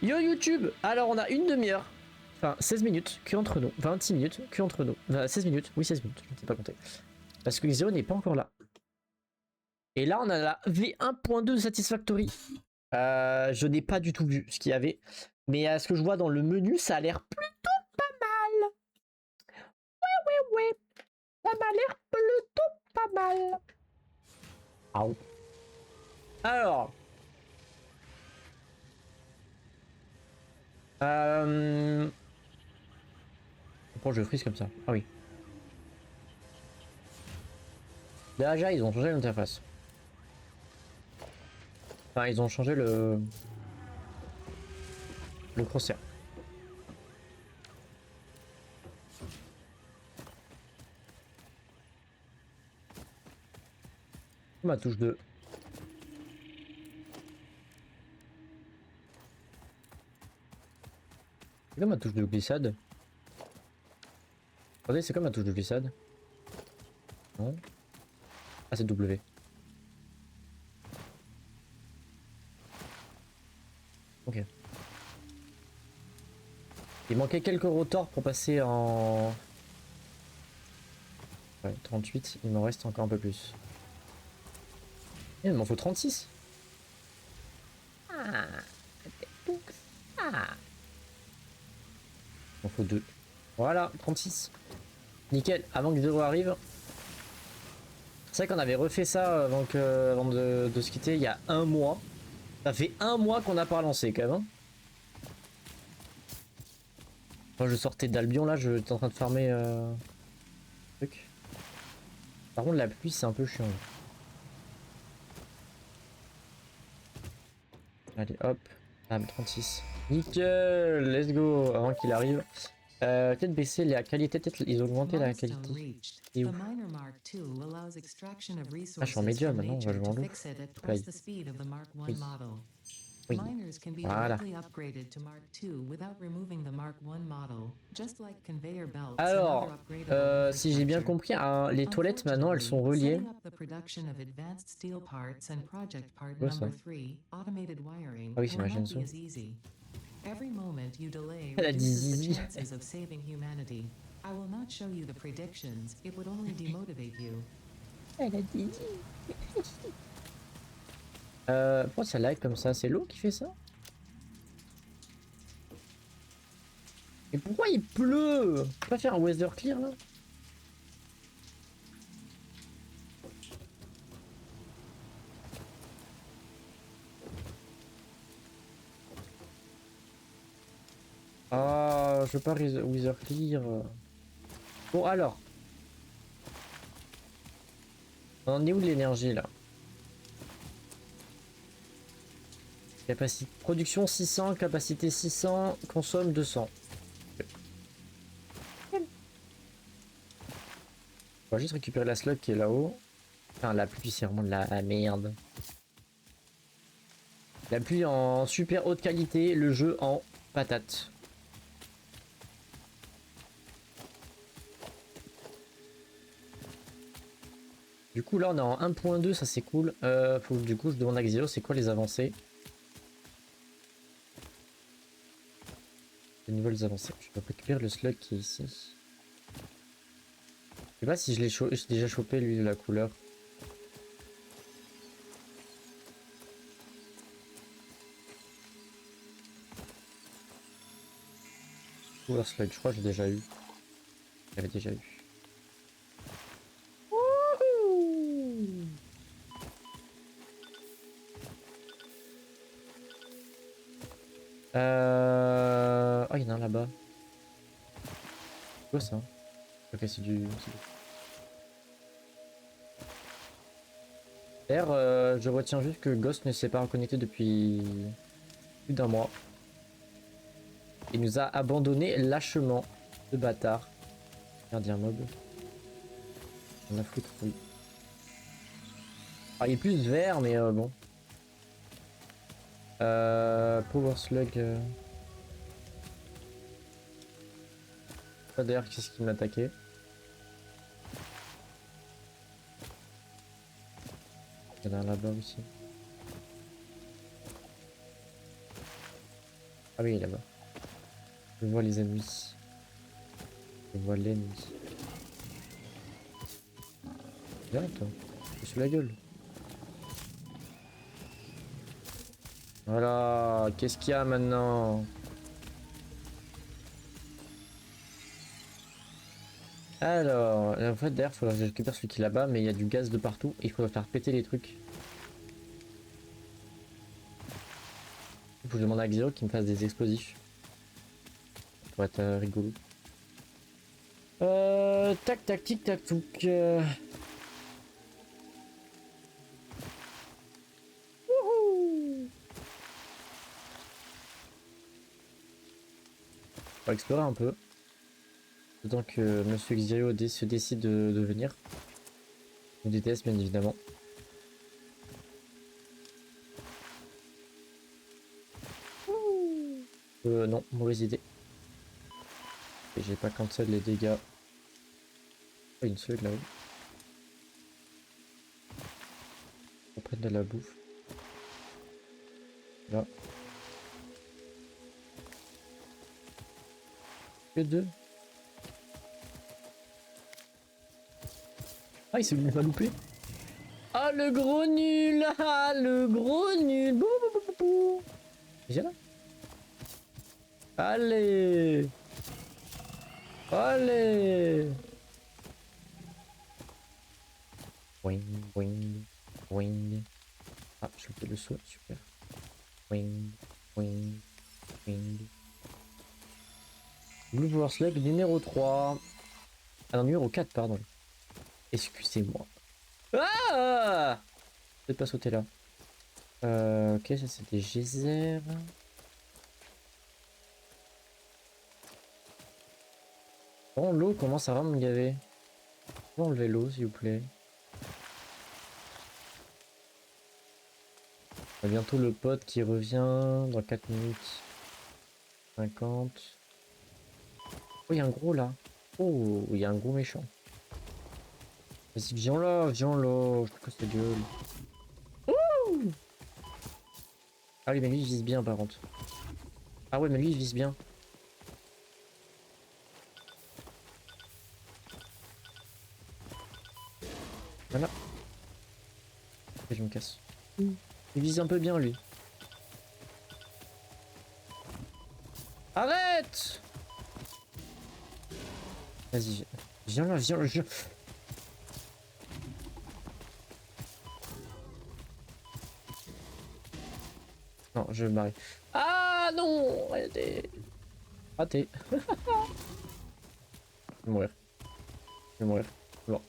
Yo YouTube. Alors on a une demi-heure. Enfin 16 minutes que entre nous. 26 minutes que entre nous. 16 minutes. Oui 16 minutes. Je ne sais pas compter. Parce que Xero n'est pas encore là. Et là on a la V1.2 Satisfactory. Je n'ai pas du tout vu ce qu'il y avait. Mais à ce que je vois dans le menu, ça a l'air plutôt pas mal. Ouais. Ça m'a l'air plutôt pas mal. Au. Alors. Pourquoi je frise comme ça? Ah oui. Déjà, ils ont changé l'interface. Enfin, ils ont changé le crosshair. Ma touche de... C'est comme ma touche de glissade. Attendez, c'est comme ma touche de glissade. Non. Ah, c'est W. Ok. Il manquait quelques rotors pour passer en... Ouais, 38. Il m'en reste encore un peu plus. Il m'en faut 36. Ah, donc ça. Il m'en faut 2. Voilà, 36. Nickel, avant que Zero arrive. C'est vrai qu'on avait refait ça avant de se quitter il y a un mois. Ça fait un mois qu'on n'a pas relancé quand même. Hein. Quand je sortais d'Albion là, j'étais en train de farmer truc. Par contre la pluie c'est un peu chiant. Là. Allez hop, bam 36. Nickel, let's go avant qu'il arrive. Peut-être baisser la qualité, peut-être ils ont augmenté la qualité. Et où? Ah je suis en médium maintenant, on va jouer en loup. Play. Oui. Oui. Voilà. Alors, si j'ai bien compris, hein, les toilettes maintenant elles sont reliées. Quoi ça? Ah oui, c'est ma chaîne son. Elle a dit zizi. Elle a dit zizi. Pourquoi ça lag comme ça? C'est l'eau qui fait ça? Et pourquoi il pleut? On peut pas faire un weather clear là? Ah, je veux pas weather clear. Bon alors, on en est où de l'énergie là? Capacité production 600, capacité 600, consomme 200. On va juste récupérer la slug qui est là-haut. Enfin, la pluie, c'est vraiment de la merde. La pluie en super haute qualité, le jeu en patate. Du coup, là, on est en 1.2, ça c'est cool. Faut du coup, je demande à Xilo, c'est quoi les avancées? Les nouvelles avancées. Je peux récupérer le slug qui est ici. Je sais pas si je l'ai déjà chopé, lui, de la couleur. Couleur slug, je crois que j'ai déjà eu. J'avais déjà eu. Wouhou! Oh, il y en a un là-bas. C'est quoi ça? Ok, c'est du... D'ailleurs, je retiens juste que Ghost ne s'est pas reconnecté depuis plus d'un mois. Il nous a abandonné lâchement, ce bâtard. Gardien mob. On a foutre, oui. Ah, il est plus vert, mais bon. Power Slug. Pas d'ailleurs, qu'est-ce qui m'a attaqué? Il y en a un là-bas aussi. Ah oui, là-bas. Je vois les ennemis. Je vois l'ennemi. Viens, toi. Je suis la gueule. Voilà. Qu'est-ce qu'il y a maintenant? Alors, en fait, d'ailleurs, il faudra que je récupère celui qui est là-bas, mais il y a du gaz de partout et il faudra faire péter les trucs. Il faut que je demande à Xero qu'il me fasse des explosifs. Ça pourrait être rigolo. Tac, tac, tic, tac, touc. Wouhou. On va explorer un peu. D'autant que Monsieur Xero se décide de venir. Je déteste, bien évidemment. Non, mauvaise idée. Et j'ai pas cancel les dégâts. Oh, une seule là-haut. On prenne de la bouffe. Là. Que deux. Ah, il m'a loupé. Ah, le gros nul. Ah, le gros nul. Bouh, bouh, bouh, bouh. Viens là. Allez. Allez. Wing, wing, wing. Ah, je fais le saut, super. Wing, wing, wing. Blue Power Slug numéro 3. Ah non, numéro 4, pardon. Excusez-moi. Ah! Je vais pas sauter là. Ok, ça c'est des geysers. Bon, l'eau commence à vraiment me gaver. Comment enlever l'eau, s'il vous plaît? On a bientôt le pote qui revient dans 4 minutes 50. Oh, il y a un gros là. Oh, il y a un gros méchant. Vas-y, viens là, je te casse la gueule. Ouh. Ah oui, mais lui il vise bien par contre. Ah ouais, mais lui il vise bien. Voilà. Et je me casse. Il vise un peu bien lui. Arrête! Vas-y, viens là, viens. Non, je vais me barrer. Ah non! Arrêtez. Raté. Je vais mourir. Je vais mourir. Bon.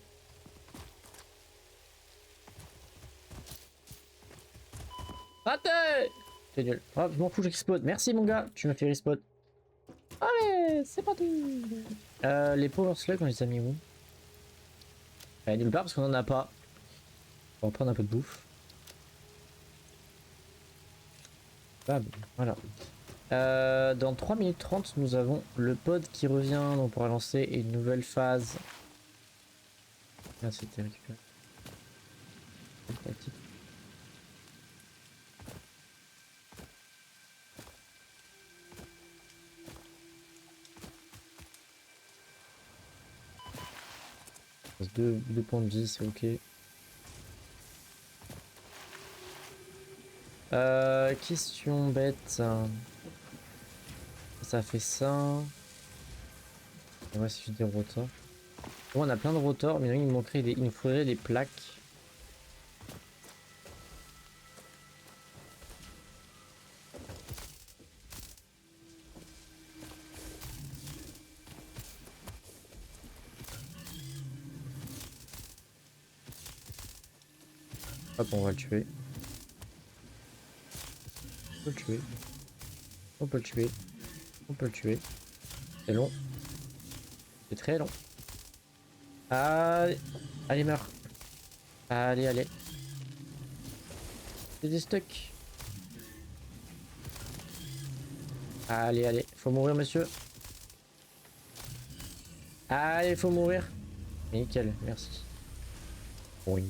Raté! C'est nul. Ah, je m'en fous, j'explose. Merci mon gars, tu m'as fait respawn. Allez, c'est parti. Les Power Slugs, on les a mis où? Nulle part parce qu'on en a pas. On va prendre un peu de bouffe. Ah, bon, voilà. Dans 3 minutes 30, nous avons le pod qui revient. Donc on pourra lancer une nouvelle phase. Ah, c'était récupéré. Deux points de vie, c'est ok. Question bête. Ça fait ça. Et moi, si je des rotors. Bon, on a plein de rotors, mais il nous faudrait des plaques. Hop, on va le tuer. On peut le tuer. On peut le tuer. On peut le tuer. C'est long. C'est très long. Allez, allez, meurs. Allez. C'est des stocks. Allez. Faut mourir, monsieur. Allez, faut mourir. Nickel, merci. Oui.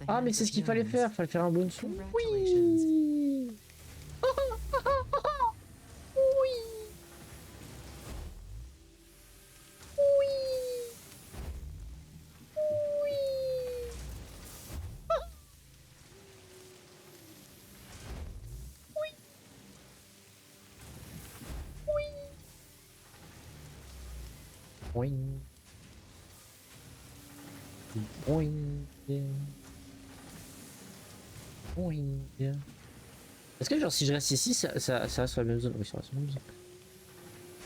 Ah mais c'est ce qu'il fallait faire un bounce. Oui. Oui. Oui. Oui. Oui. Est-ce que genre si je reste ici, ça reste sur la même zone? Oui, ça reste sur la même zone.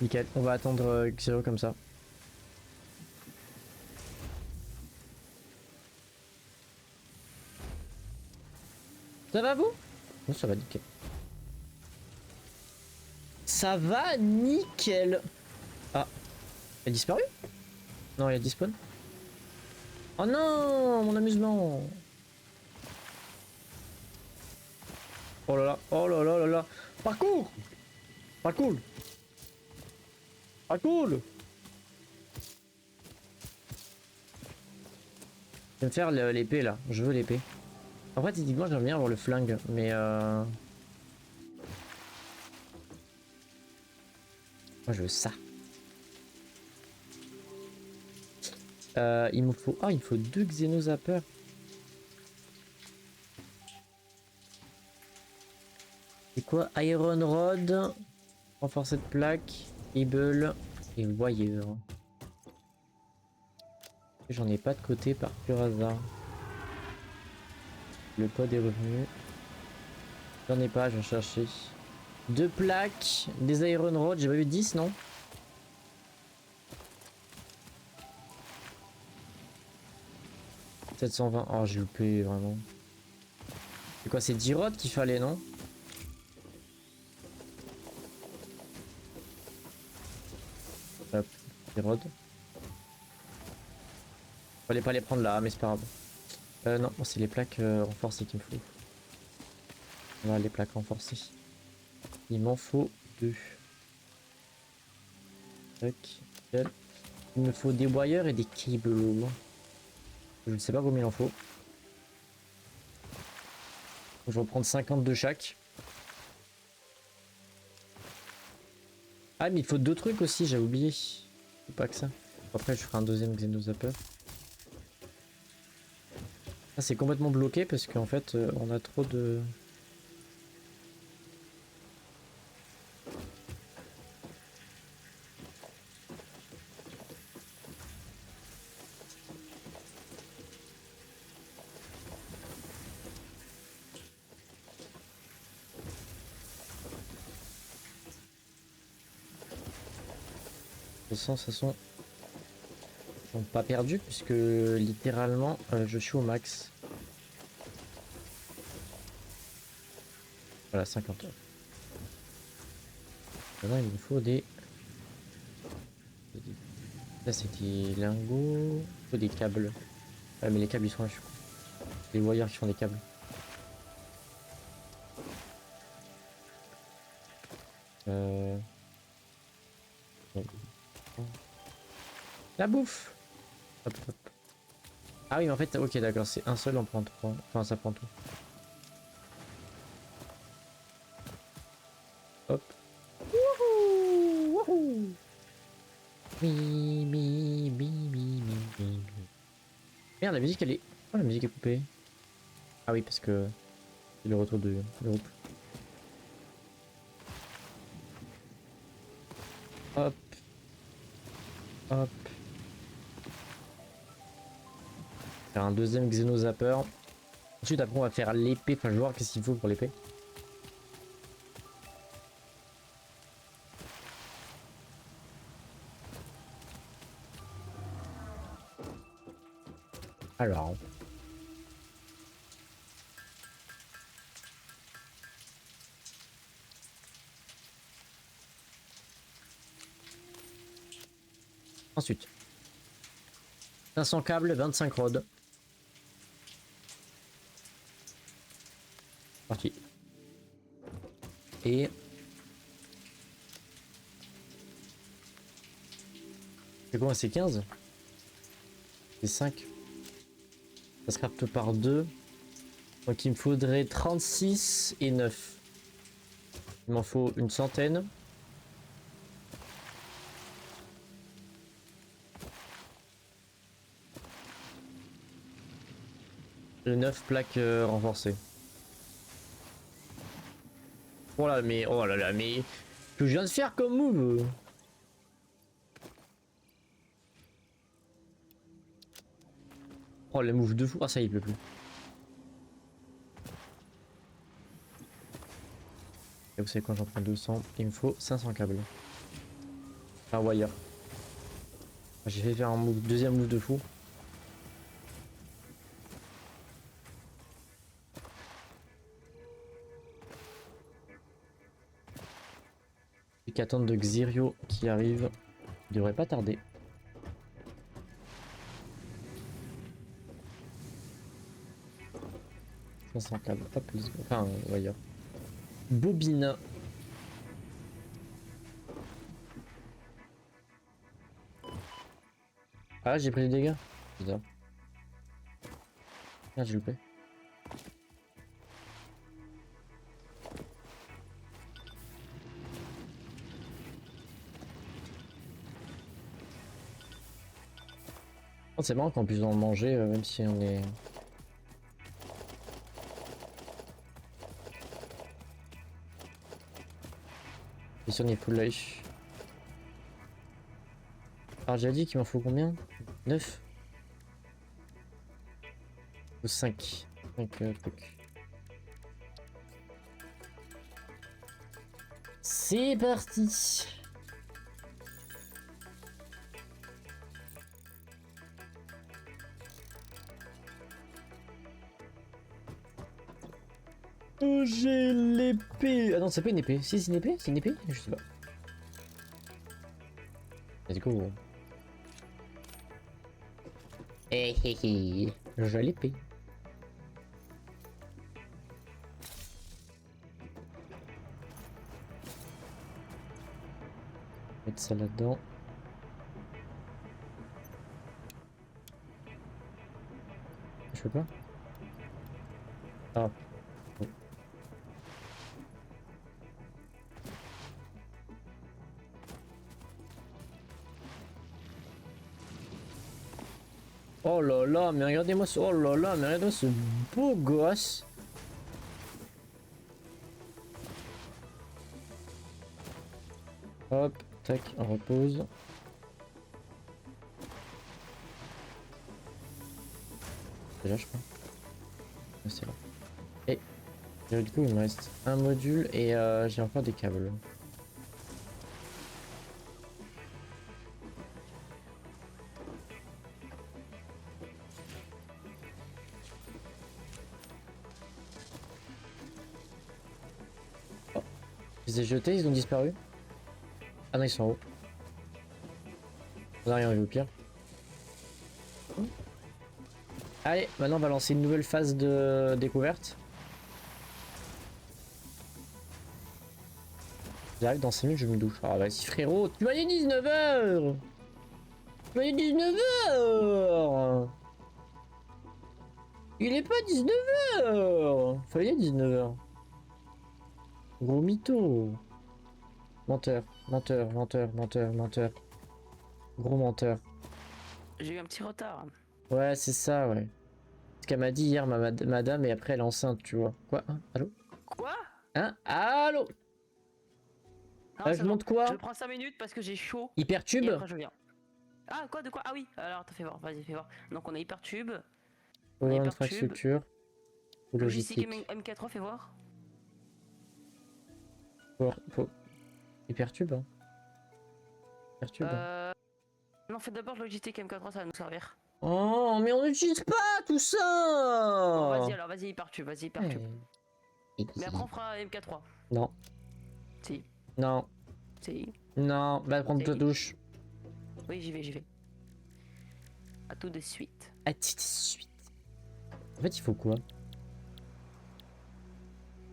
Nickel, on va attendre Xero comme ça. Ça va vous? Non, ça va nickel. Ça va nickel. Ah, elle a disparu? Non, il a dispawn. Oh non, mon amusement. Oh là là, oh là là là là. Parcours. Parcours. Parcours. Je vais me faire l'épée là, je veux l'épée. En fait, techniquement, j'aimerais bien avoir le flingue, mais moi je veux ça. Il me faut... Ah, il me faut 2 Xenozappers. C'est quoi? Iron Rod, renforcé de plaque, Able et Wire. J'en ai pas de côté par pur hasard. Le code est revenu. J'en ai pas, je vais chercher. 2 plaques, des Iron Rod, j'ai pas eu 10 non? « 720, oh j'ai loupé vraiment. C'est quoi, c'est 10 rods qu'il fallait non? Hop, 10 rods. Fallait pas les prendre là, mais c'est pas grave. Non, c'est les plaques renforcées qu'il me faut. Voilà les plaques renforcées. Il m'en faut 2. Tac, nickel. Il me faut des wires et des cables. Je ne sais pas combien il en faut. Je vais en prendre 50 de chaque. Ah mais il faut 2 trucs aussi, j'ai oublié. Faut pas que ça. Après je ferai un deuxième Xenozapper. Ah, c'est complètement bloqué parce qu'en fait on a trop de... De façon, ils sont pas perdus puisque littéralement je suis au max. Voilà, 50 heures. Maintenant il me faut des... Là c'est des lingots. Il faut des câbles. Ah mais les câbles ils sont là, je suis con. Les wires qui font des câbles. La bouffe. Hop, hop. Ah oui mais en fait ok d'accord c'est un seul on prend 3. Enfin ça prend tout. Hop. Wouhou, wouhou. Mi, mi, mi, mi, mi, mi. Merde la musique elle est... Oh la musique est coupée. Ah oui parce que c'est le retour de groupe. Hop. Hop. Faire un deuxième Xenozapper. Ensuite après on va faire l'épée. Enfin je vais voir qu'est-ce qu'il faut pour l'épée. Alors. Ensuite. 500 câbles, 25 rods. Parti. Et... C'est quoi, c'est 15? C'est 5. Ça se crafte par 2. Donc il me faudrait 36 et 9. Il m'en faut une centaine. Le 9 plaques renforcées. Oh là mais que je viens de faire comme move. Oh les moves de fou. Ah ça il pleut plus. Et vous savez quoi, j'en prends 200. Il me faut 500 câbles. Un wire. J'ai fait faire un move, deuxième move de fou. J'ai qu'attendre de Xirio qui arrive. Il devrait pas tarder. Sans câble. Hop, let's go. Enfin, wire. Bobine. Ah, j'ai pris des dégâts. Bizarre. Ah, j'ai loupé. Oh, c'est marrant qu'on puisse en manger même si on est... Et si on est full life. Alors j'ai dit qu'il m'en faut combien? 9 ou 5. 5 trucs. C'est parti. J'ai l'épée. Ah non, c'est pas une épée. Si, c'est une épée? C'est une épée? Je sais pas. Let's go. Eh hé hé. J'ai l'épée. Mettre ça là-dedans. Je peux pas? Ah. Oh là là, mais regardez-moi ce... Oh là là, mais regardez-moi ce beau gosse. Hop, tac, on repose. C'est là, je crois. Ouais, c'est là. Et du coup, il me reste un module et j'ai encore des câbles. Oh, je les ai jetés, ils ont disparu. Ah non, ils sont en haut. On a rien vu au pire. Allez, maintenant on va lancer une nouvelle phase de découverte. J'arrive dans 5 minutes, je me douche. Ah vas-y frérot, tu m'as dit 19h. Tu m'as dit 19h. Il est pas 19h. Fallait 19h. Gros mytho. Menteur, menteur, menteur, menteur, menteur. Gros menteur. J'ai eu un petit retard. Ouais, c'est ça, ouais. Ce qu'elle m'a dit hier, madame, et après elle est enceinte, tu vois. Quoi? Hein? Allô? Quoi? Hein? Allô? Non, Là, c'est je bon. monte quoi? Je prends 5 minutes parce que j'ai chaud. Et Hypertube? après, je viens. Ah, quoi? De quoi? Ah oui, alors t'as fait voir. Vas-y, fais voir. Donc, on a Hypertube. On a Ou Hypertube. infrastructure ou Logistique logistique. M4, fais voir. Faut... Hypertube, hein. Hypertube. Hein. Non, fais d'abord logistique M4, ça va nous servir. Oh, mais on n'utilise pas tout ça. Bon, vas-y, alors, vas-y, Hypertube, vas-y, Hypertube. Ouais. Mais après, on fera M4. Non, Si, non, si, non. Va prendre ta si. douche. Oui, j'y vais, j'y vais. À tout de suite. À tout de suite. En fait, il faut quoi?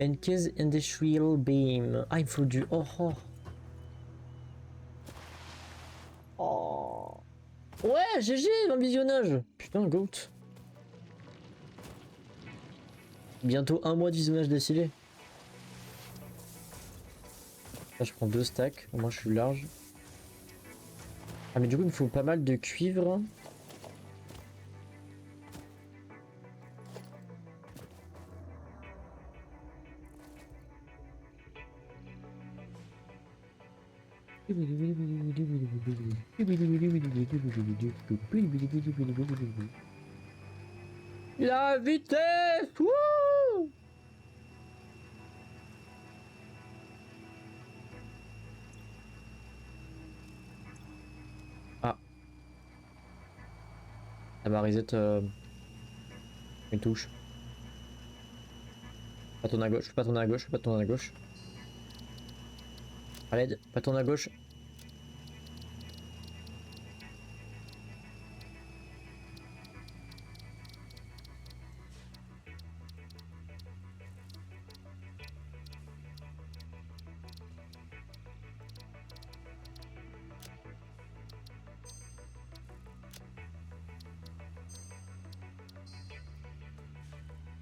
Enkez Industrial Beam. Ah, il me faut du... Oh, oh. Oh. Ouais, GG dans le visionnage. Putain, goat. Bientôt un mois de visionnage d'affilée. Là, je prends 2 stacks. Au moins, je suis large. Ah, mais du coup, il me faut pas mal de cuivre. La vitesse! Wouh! Ah. Ça va reset une touche. Pas tourner à gauche, pas tourner à gauche, pas tourner à gauche. À l'aide, pas tourner à gauche.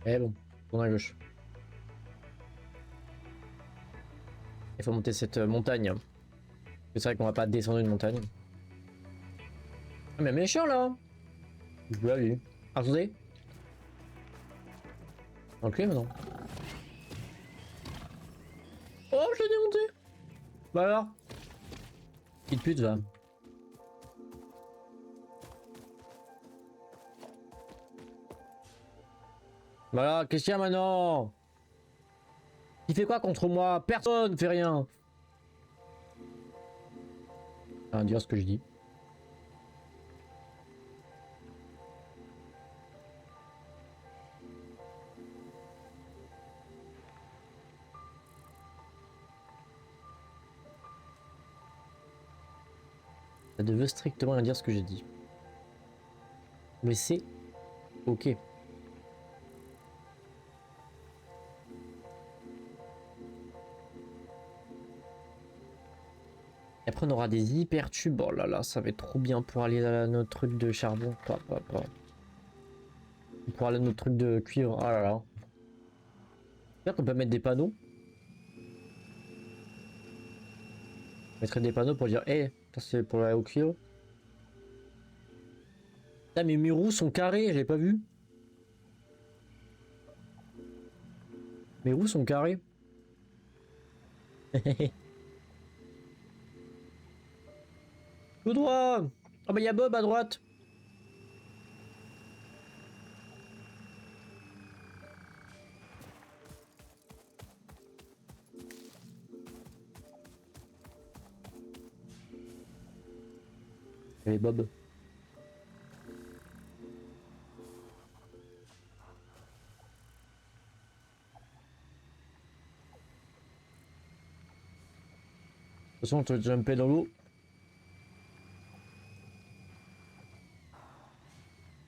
Eh bon, tourner à gauche. Il faut monter cette montagne. C'est vrai qu'on va pas descendre une montagne. Ah mais méchant là. Je veux aller. Attendez. Ok maintenant. Oh je l'ai démonté. Bah alors. Petite pute va. Voilà, qu'est-ce qu'il y a maintenant? Il fait quoi contre moi? Personne fait rien. Ah, dire ce que je dis. Ça ne veut strictement rien dire ce que j'ai dit. Mais c'est ok. Après on aura des hyper tubes. Oh là là, ça va être trop bien pour aller à notre truc de charbon. Pour aller à notre truc de cuivre. Oh là là. J'espère qu'on peut mettre des panneaux. On mettrait des panneaux pour dire hey, ça c'est pour aller au cuivre. Ah mes murs roues sont carrés, j'avais pas vu. Mes roues sont carrés. Tout droit. Ah bah y'a Bob à droite. Et Bob. De toute façon, on te jumper dans l'eau.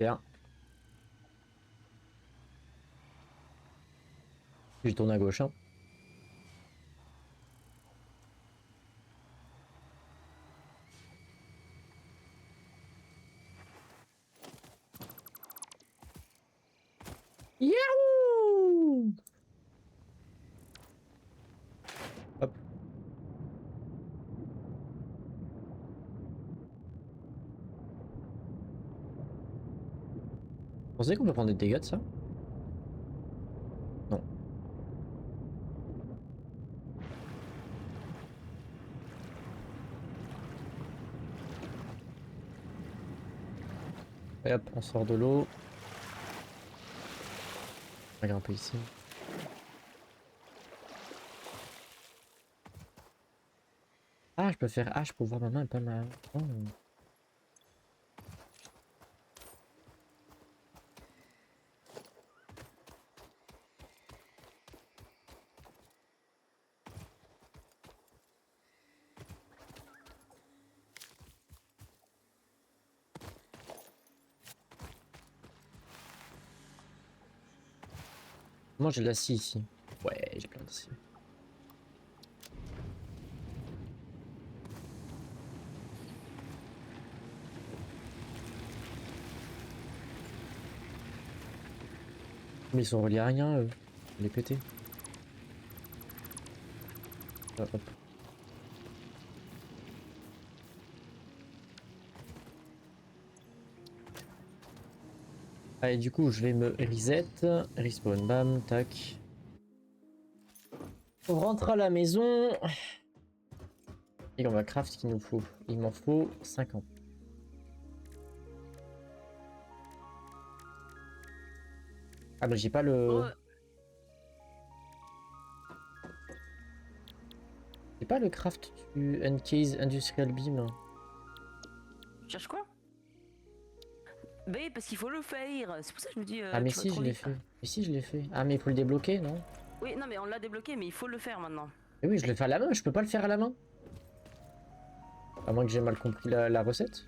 Bien. Je tourne à gauche. Hein. Yahoo! Hop. Vous pensez qu'on peut prendre des dégâts de ça? Non. Et hop, on sort de l'eau. On va grimper ici. Ah, je peux faire H pour voir ma main et pas ma... Oh. Moi j'ai de la scie ici. Ouais, j'ai plein de scie. Mais ils sont reliés à rien, eux. Les péter. Ah, hop. Allez, du coup, je vais me reset. Respawn, bam, tac. On rentre à la maison. Et on va craft ce qu'il nous faut. Il m'en faut 50. Ah bah j'ai pas le... Oh, J'ai pas le craft du Uncase Industrial Beam. tu cherches quoi? Bah oui, parce qu'il faut le faire. C'est pour ça que je me dis. Ah mais tu vas si trop je l'ai vite. fait. Mais si je l'ai fait. Ah mais il faut le débloquer, non? Oui, non, mais on l'a débloqué, mais il faut le faire maintenant. Mais oui, je le fais à la main, je peux pas le faire à la main. À moins que j'ai mal compris la recette.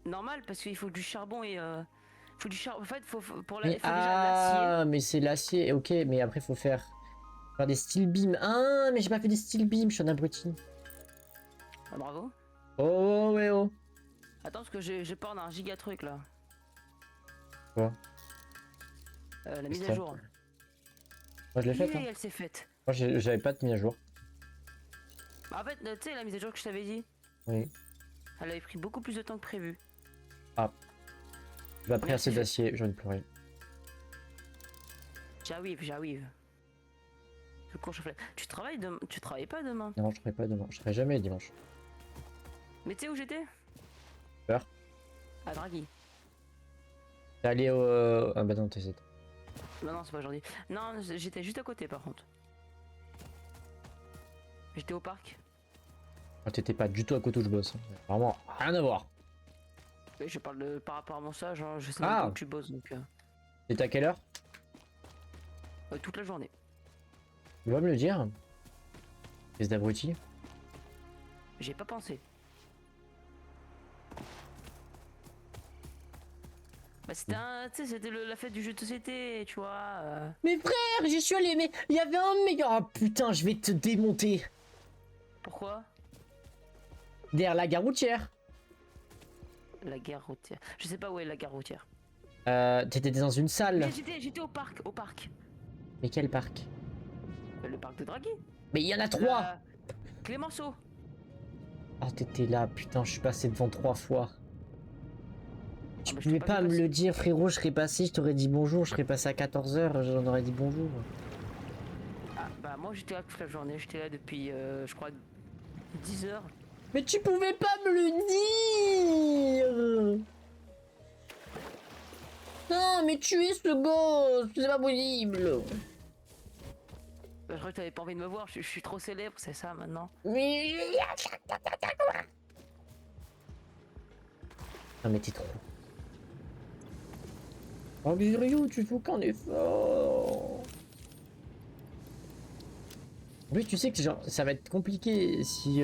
Normal, parce qu'il faut du charbon et. Faut du charbon. En fait, pour Mais il faut déjà l'acier. ah, mais c'est l'acier, ok, mais après faut faire des steel beams. Ah, mais j'ai pas fait des steel beams, je suis un abruti. Ah, bravo. Oh, ouais, oh. Attends, parce que j'ai peur d'un giga truc là. Quoi? La mise à ça jour. Moi je l'ai faite, Yeah, hein. elle s'est faite. Moi j'avais pas de mise à jour. Bah, en fait, tu sais, la mise à jour que je t'avais dit, Oui. elle avait pris beaucoup plus de temps que prévu. J'ai pas pris assez d'acier, j'en ai plus rien. J'arrive. Je cours, je fais. Tu travailles demain? Tu travailles pas demain? Non, je ferai pas demain, je ferai jamais dimanche. Mais tu sais où j'étais? Peur. À Draghi. T'es allé au... Ah bah non, t'es... Bah non, c'est pas aujourd'hui. Non, j'étais juste à côté par contre. J'étais au parc. Ah, t'étais pas du tout à côté où je bosse. Vraiment, rien à voir. Et je parle de par rapport à mon stage, hein, je sais Ah. même pas où tu bosses donc. T'étais à quelle heure? Toute la journée. Tu vas me le dire? Qu'est-ce d'abruti? J'ai pas pensé. Bah c'était tu sais, c'était la fête du jeu de société, tu vois. Mais frère, j'y suis allé, mais il y avait un meilleur... Ah putain, je vais te démonter. Pourquoi? Derrière la gare routière. La gare routière. Je sais pas où est la gare routière. T'étais dans une salle. J'étais au parc. Mais quel parc? Le parc de Draghi. Mais il y en a 3. La- Clémenceau. Ah, t'étais là, putain, je suis passé devant 3 fois. Tu bah, je t'ai pouvais pas pas vu me passer. le dire, frérot, je serais passé, je t'aurais dit bonjour, je serais passé à 14h, j'en aurais dit bonjour. Ah bah moi j'étais là toute la journée, j'étais là depuis je crois 10 heures. Mais tu pouvais pas me le dire. Non, mais tu es ce gosse, c'est pas possible. Bah, je crois que t'avais pas envie de me voir, je suis trop célèbre, c'est ça maintenant. Mais... Non mais t'es trop... Oh mais Ryu, tu fais aucun effort. En plus tu sais que genre, ça va être compliqué si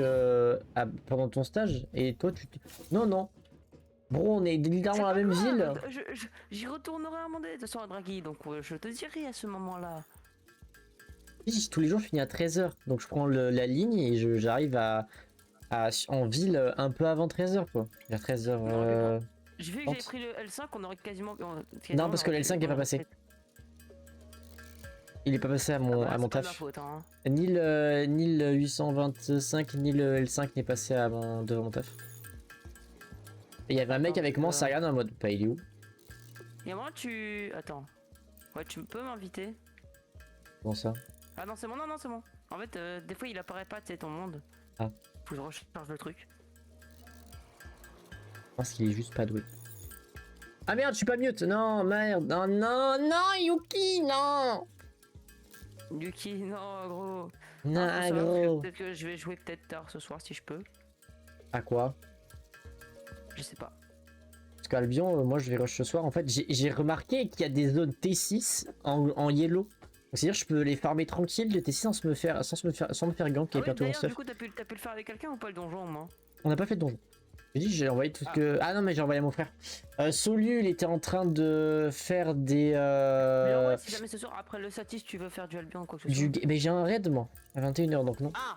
pendant ton stage et toi tu... Non non. Bro, on est littéralement dans la même ville. J'y retournerai à mon dé de toute façon à Draghi, donc je te dirai à ce moment-là. Tous les jours je finis à 13h. Donc je prends la ligne et j'arrive en ville un peu avant 13h quoi. Vers 13h... J'ai vu que j'avais pris le L5, on aurait quasiment... Non parce que le L5 est pas passé. Il est pas passé à mon, bah, à mon c'est pas taf. ma faute, hein. Ni le 825 ni le L5 n'est passé devant mon taf. Et il y avait un mec avec moi, ça regarde en mode, bah il est où? Et moi tu... Attends. Ouais, tu peux m'inviter? Comment ça? Ah non, c'est bon, non, c'est bon. En fait, des fois il apparaît pas, tu sais, ton monde. Ah. Faut que je recharge le truc. Je pense qu'il est juste pas doué. Ah merde, je suis pas mute. Non, merde. Non, Yuki, non. Yuki, non, gros. Non, Ah, gros. peut-être que je vais jouer peut-être tard ce soir si je peux. À quoi? Je sais pas. Parce qu'Albion, moi je vais rush ce soir. En fait, j'ai remarqué qu'il y a des zones T6 en yellow. C'est-à-dire je peux les farmer tranquille de T6 sans me faire gank et perdre tout mon D'ailleurs, du stuff. coup, t'as pu le faire avec quelqu'un ou pas le donjon, moi? On n'a pas fait de donjon. J'ai dit j'ai envoyé tout ce que... Ah non mais j'ai envoyé à mon frère. Solu il était en train de faire des... Mais en vrai, si jamais ce soir, après le satis, tu veux faire du Albion ou quoi que ce soit. Mais j'ai un raid moi, à 21h donc non. Ah!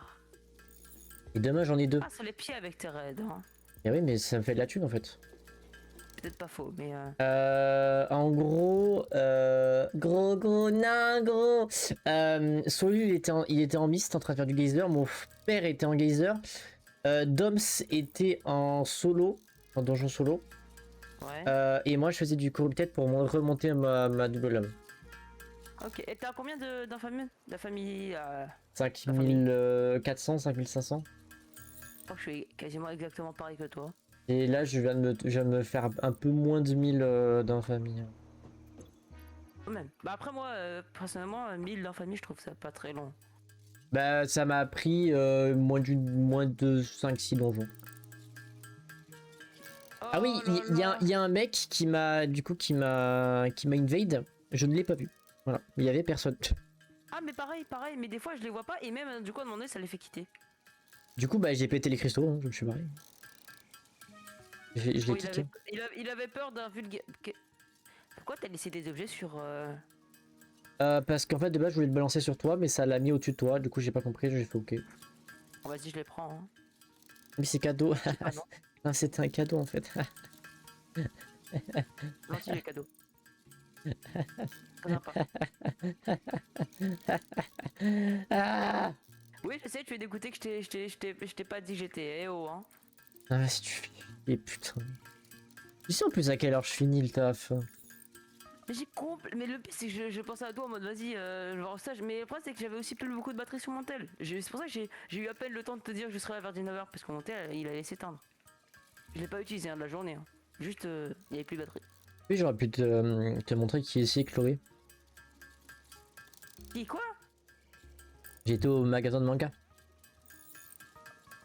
Et demain j'en ai 2. Ah, c'est les pieds avec tes raids, hein. Et oui mais ça me fait de la thune en fait. peut-être pas faux, mais En gros, non, gros. Solu, il était en mist en train de faire du geyser. Mon père était en geyser. Doms était en solo, en donjon solo. ouais. Et moi, je faisais du corrupted pour remonter ma double lame. Ok, et t'as combien d'infamie? La famille 5400, 5500. Je crois que je suis quasiment exactement pareil que toi. Et là, je viens de me faire un peu moins de 1000 d'infamie. Quand même. Bah après moi, personnellement, 1000 d'infamie, je trouve ça pas très long. Bah, ça m'a pris moins de 5-6 donjons. Ah oui, Oh là là. il y a un mec qui m'a invade. Je ne l'ai pas vu. Voilà, il y avait personne. Ah mais pareil, mais des fois je les vois pas et même du coup à un moment donné ça les fait quitter. Du coup, bah j'ai pété les cristaux, hein, je me suis barré. Je l'ai Bon, quitté. il avait peur d'un vulgaire. Pourquoi t'as laissé des objets sur Parce qu'en fait, de base, je voulais le balancer sur toi, mais ça l'a mis au-dessus de toi. Du coup, j'ai pas compris, j'ai fait ok. Oh, vas-y, je les prends. Hein. Mais c'est cadeau. Ah non, Non, c'était un cadeau en fait. non si j'ai cadeau. Très sympa. Ah, Oui, je sais, tu es dégoûté que je t'ai pas dit que j'étais EO, hein. ah, si tu fais. Et putain. Tu sais en plus à quelle heure je finis le taf? Mais mais le pire c'est que je pensais à toi en mode vas-y, je vais voir au stage. Mais le problème c'est que j'avais aussi plus beaucoup de batterie sur mon tel. C'est pour ça que j'ai eu à peine le temps de te dire que je serais là vers 19h parce que mon tel il allait s'éteindre. Je l'ai pas utilisé hein, de la journée. Hein. Juste, il y avait plus de batterie. Oui, j'aurais pu te montrer qui est Chloé. Qui quoi? J'étais au magasin de manga.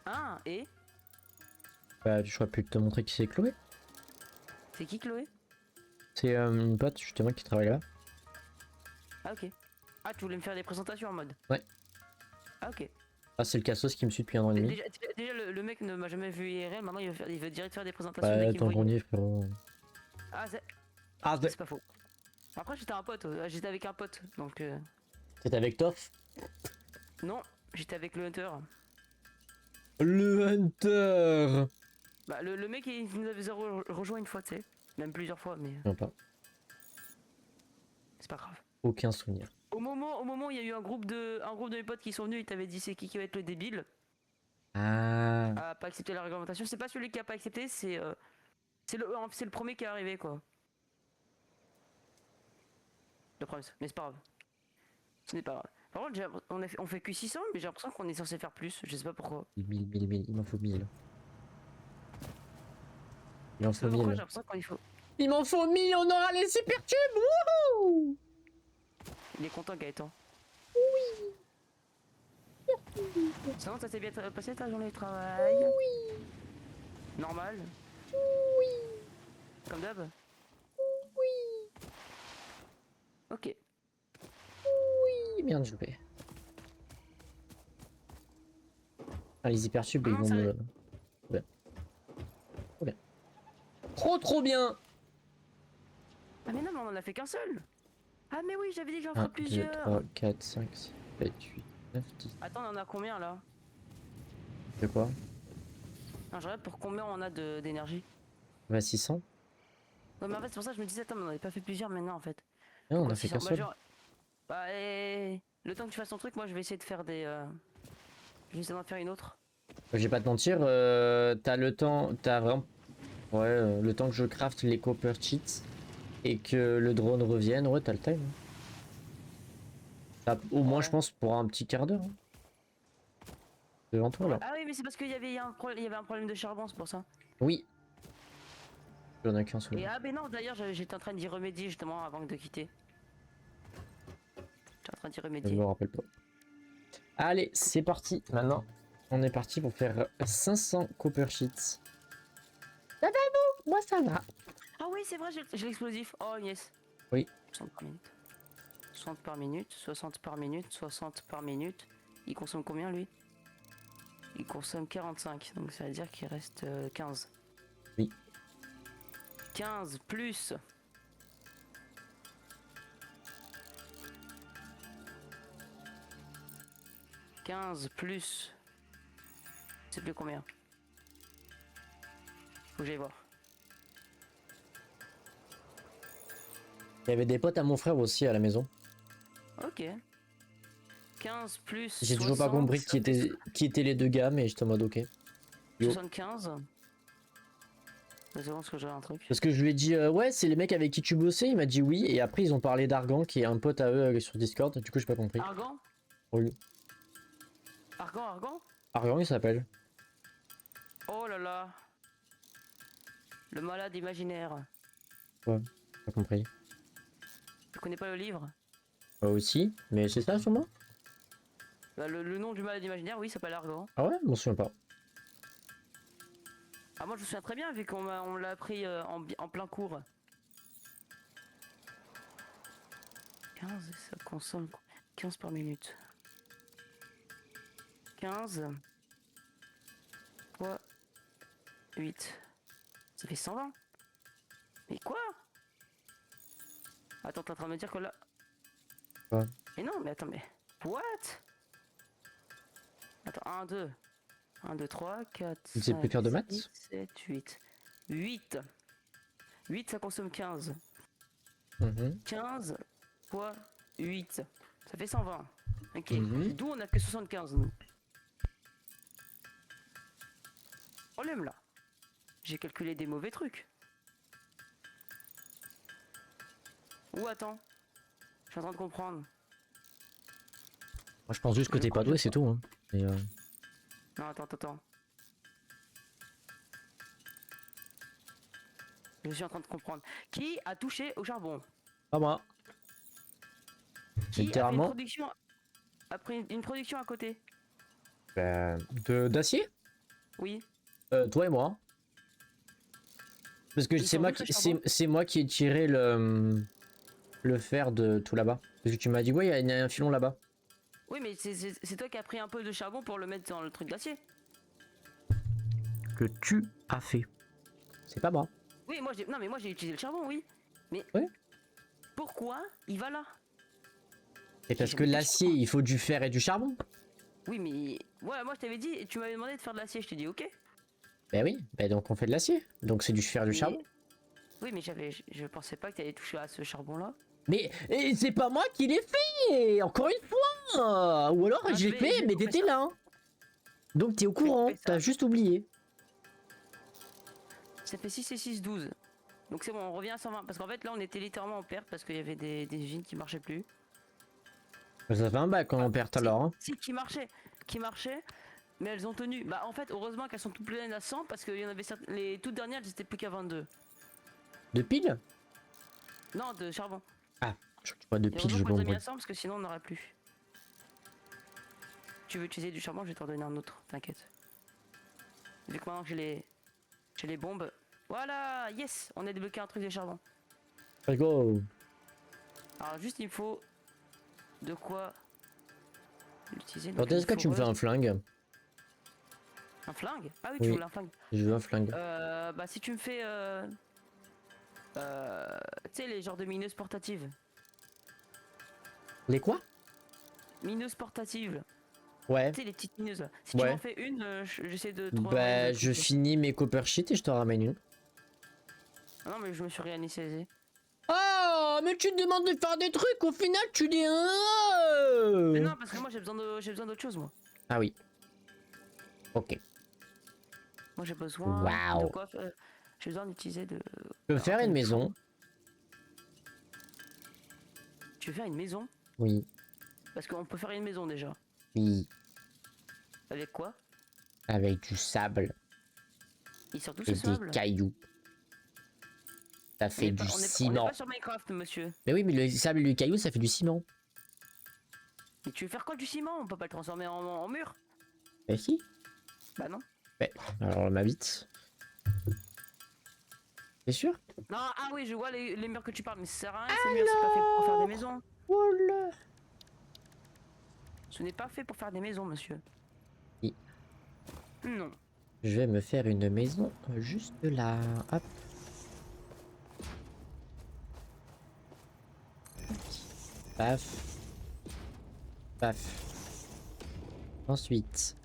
Ah, et Bah, j'aurais pu te montrer qui c'est Chloé. c'est qui Chloé? C'est une pote justement qui travaille là. Ah ok. Ah tu voulais me faire des présentations en mode. Ouais. Ah ok. Ah, c'est le cassos qui me suit depuis un an et demi. Déjà, le mec ne m'a jamais vu IRL, maintenant il veut direct faire des présentations dès Bah, qu'il me tant voit. qu'on y est, frérot. Ah Ah, c'est pas faux. Après j'étais un pote, j'étais avec un pote, donc t'es avec Toff? non, j'étais avec le hunter. Le Hunter! Bah le mec il nous avait rejoint une fois, tu sais. Même plusieurs fois, mais Non, pas. c'est pas grave. Aucun souvenir. Au moment où il y a eu un groupe de mes potes qui sont venus, ils t'avaient dit c'est qui va être le débile. Ah. A pas accepté la réglementation. C'est pas celui qui a pas accepté, c'est le premier qui est arrivé quoi. Le problème, mais c'est pas grave. Ce n'est pas grave. Par contre, on fait que 600, mais j'ai l'impression qu'on est censé faire plus. Je sais pas pourquoi. 1000, il m'en faut 1000. Il m'en Je sais faut pas pourquoi, 1000. j'ai l'impression qu'il faut. Il m'en faut 1000, on aura les super tubes! Wouhou! Il est content, Gaëtan. Sinon, ça s'est bien passé ta journée de travail? Oui! Normal? Oui! Comme d'hab? Oui! Ok. Oui! Merde, je loupé. Ah, les hypertubes, ils vont me... Trop bien. Trop bien. Trop bien! Ah mais non, mais on en a fait qu'un seul. Ah mais oui, j'avais dit que j'en 1, ferais 2, plusieurs. 3, 4, 5, 6, 7, 8, 9, 10. Attends, on en a combien là? De quoi? Non, je regarde pour combien on a d'énergie. Bah 600. Non mais en fait c'est pour ça que je me disais attends mais on avait pas fait plusieurs maintenant en fait. Non, on Pourquoi a fait 600? qu'un seul. Bah le temps que tu fasses ton truc, moi je vais essayer de faire des... Je vais essayer d'en faire une autre. Je vais pas te mentir, t'as le temps, t'as vraiment... Ouais, le temps que je craft les copper cheats et que le drone revienne, ouais, t'as le time. Au moins, Ouais. je pense, pour un petit quart d'heure. Hein. Devant toi, là. Ah oui mais c'est parce qu'il y avait il y avait un problème de charbon, c'est pour ça. Oui. J'en ai qu'un seul. Et ah mais non d'ailleurs j'étais en train d'y remédier justement avant de quitter. J'étais en train d'y Je remédier. me rappelle pas. Allez, c'est parti. Maintenant, on est parti pour faire 500 copper sheets. Ça va vous? Moi, ça va. Ah oui c'est vrai, j'ai l'explosif. Oh yes. Oui. 60 par minute. 60 par minute, 60 par minute, 60 par minute. Il consomme combien lui? Il consomme 45, donc ça veut dire qu'il reste 15. Oui. 15 plus. « 15 plus... » C'est plus combien? Faut que j'aille voir. Il y avait des potes à mon frère aussi à la maison. Ok. 15 plus. J'ai toujours pas 60, compris ça fait qui étaient les deux gars, mais j'étais en mode ok. Yo. 75. C'est bon parce que j'avais un truc. Parce que je lui ai dit ouais, c'est les mecs avec qui tu bossais, il m'a dit oui, et après ils ont parlé d'Argan qui est un pote à eux sur Discord, du coup j'ai pas compris. Argan Oui. Argan Argan il s'appelle. Oh là là. Le malade imaginaire. Ouais, pas compris. Tu connais pas le livre? Aussi, mais c'est ça sûrement. Bah, le nom du malade imaginaire, oui, s'appelle Argan. Ah ouais, je m'en souviens pas. Ah, moi je me souviens très bien vu on l'a appris en plein cours. 15, ça consomme 15 par minute. 15 fois 8. Ça fait 120. Mais quoi? Attends, t'es en train de me dire que là... Ouais. Mais non, mais attends, mais... What? Attends, 1, 2. 1, 2, 3, 4, Tu sais 5, plus faire de maths? 6, 7, 8. 8. 8, ça consomme 15. 15 fois 8. Ça fait 120. Ok. D'où on a que 75, nous. Problème là. J'ai calculé des mauvais trucs. Ou attends. Je suis en train de comprendre. Moi je pense juste que Je t'es crois pas que doué, je c'est tout. Hein. Et, Non, attends. Je suis en train de comprendre. Qui a touché au charbon? pas moi. Qui a fait une Littéralement. production, après une production à côté? D'acier Oui. Toi et moi. Parce que Ils c'est sont moi où, ce qui charbon? c'est moi qui ai tiré le fer de tout là-bas. Parce que tu m'as dit ouais, il y a un filon là-bas. Oui, mais c'est toi qui as pris un peu de charbon pour le mettre dans le truc d'acier. Que tu as fait. C'est pas moi. Oui, moi j'ai... Non, mais moi j'ai utilisé le charbon, oui. Mais... Ouais. Pourquoi il va là? Et parce J'ai que jamais l'acier, compris. il faut du fer et du charbon. Oui, mais... Ouais, moi je t'avais dit, tu m'avais demandé de faire de l'acier, je t'ai dit ok. Ben oui, ben donc on fait de l'acier. Donc c'est du fer et du Mais... charbon. Oui, mais je pensais pas que t'allais toucher à ce charbon-là. Mais et c'est pas moi qui l'ai fait. Encore une fois. Ou alors Ah, je l'ai fait, je vais mais couper t'étais ça. là. Donc t'es au Je vais courant. couper ça. T'as juste oublié. Ça fait 6 et 6, 12. Donc c'est bon, on revient à 120. Parce qu'en fait, là, on était littéralement en perte parce qu'il y avait des usines qui marchaient plus. Ça fait un bac quand on perd Si, alors. Hein. si, qui marchaient, mais elles ont tenu. Bah, en fait, heureusement qu'elles sont toutes pleines à 100 parce qu'il y en avait les toutes dernières, elles étaient plus qu'à 22. De pile. Non, de charbon. Ah, je crois pas de Et pile, heureusement je qu'on les m'en a mis brûle. à 100 parce que sinon, on n'aurait plus. Tu veux utiliser du charbon, je vais t'en donner un autre, t'inquiète. Vu que maintenant que j'ai les bombes. Voilà, yes, on a débloqué un truc de charbon. Let's go. Alors juste il me faut de quoi l'utiliser. Quand est-ce que tu me fais un flingue? Un flingue? Ah oui, tu Oui. voulais un flingue. Je veux un flingue. Bah si tu me fais tu sais les genres de mineuses portatives. Les quoi? Mineuses portatives. Ouais. Tu sais les petites mineuses là. Si tu Ouais. m'en fais une, j'essaie de trouver un Bah, moyen de je couper. finis mes copper sheets et je te ramène une. Ah non mais je me suis réinitialisé. Oh, mais tu te demandes de faire des trucs, au final tu dis Mais non parce que moi j'ai besoin d'autre chose moi. Ah oui. Ok. Moi j'ai besoin de Waouh. quoi faire. J'ai besoin d'utiliser de. Je peux faire une maison. Tu veux faire une maison? Oui. Parce qu'on peut faire une maison déjà. Oui. Avec quoi? Avec du sable Et surtout et ce des sable. cailloux. Ça fait du On est ciment. pas sur Minecraft, monsieur. Mais oui, mais le sable et le caillou, ça fait du ciment. Mais tu veux faire quoi du ciment? On peut pas le transformer en mur? Bah si. Bah non. Ouais. Alors ma bite. T'es sûr? Non, ah oui, je vois les murs que tu parles, mais ça sert à rien, ces murs, c'est pas fait pour faire des maisons. Voilà. Ce n'est pas fait pour faire des maisons, monsieur. Oui. Non. Je vais me faire une maison juste là. Hop. Paf. Paf. Ensuite.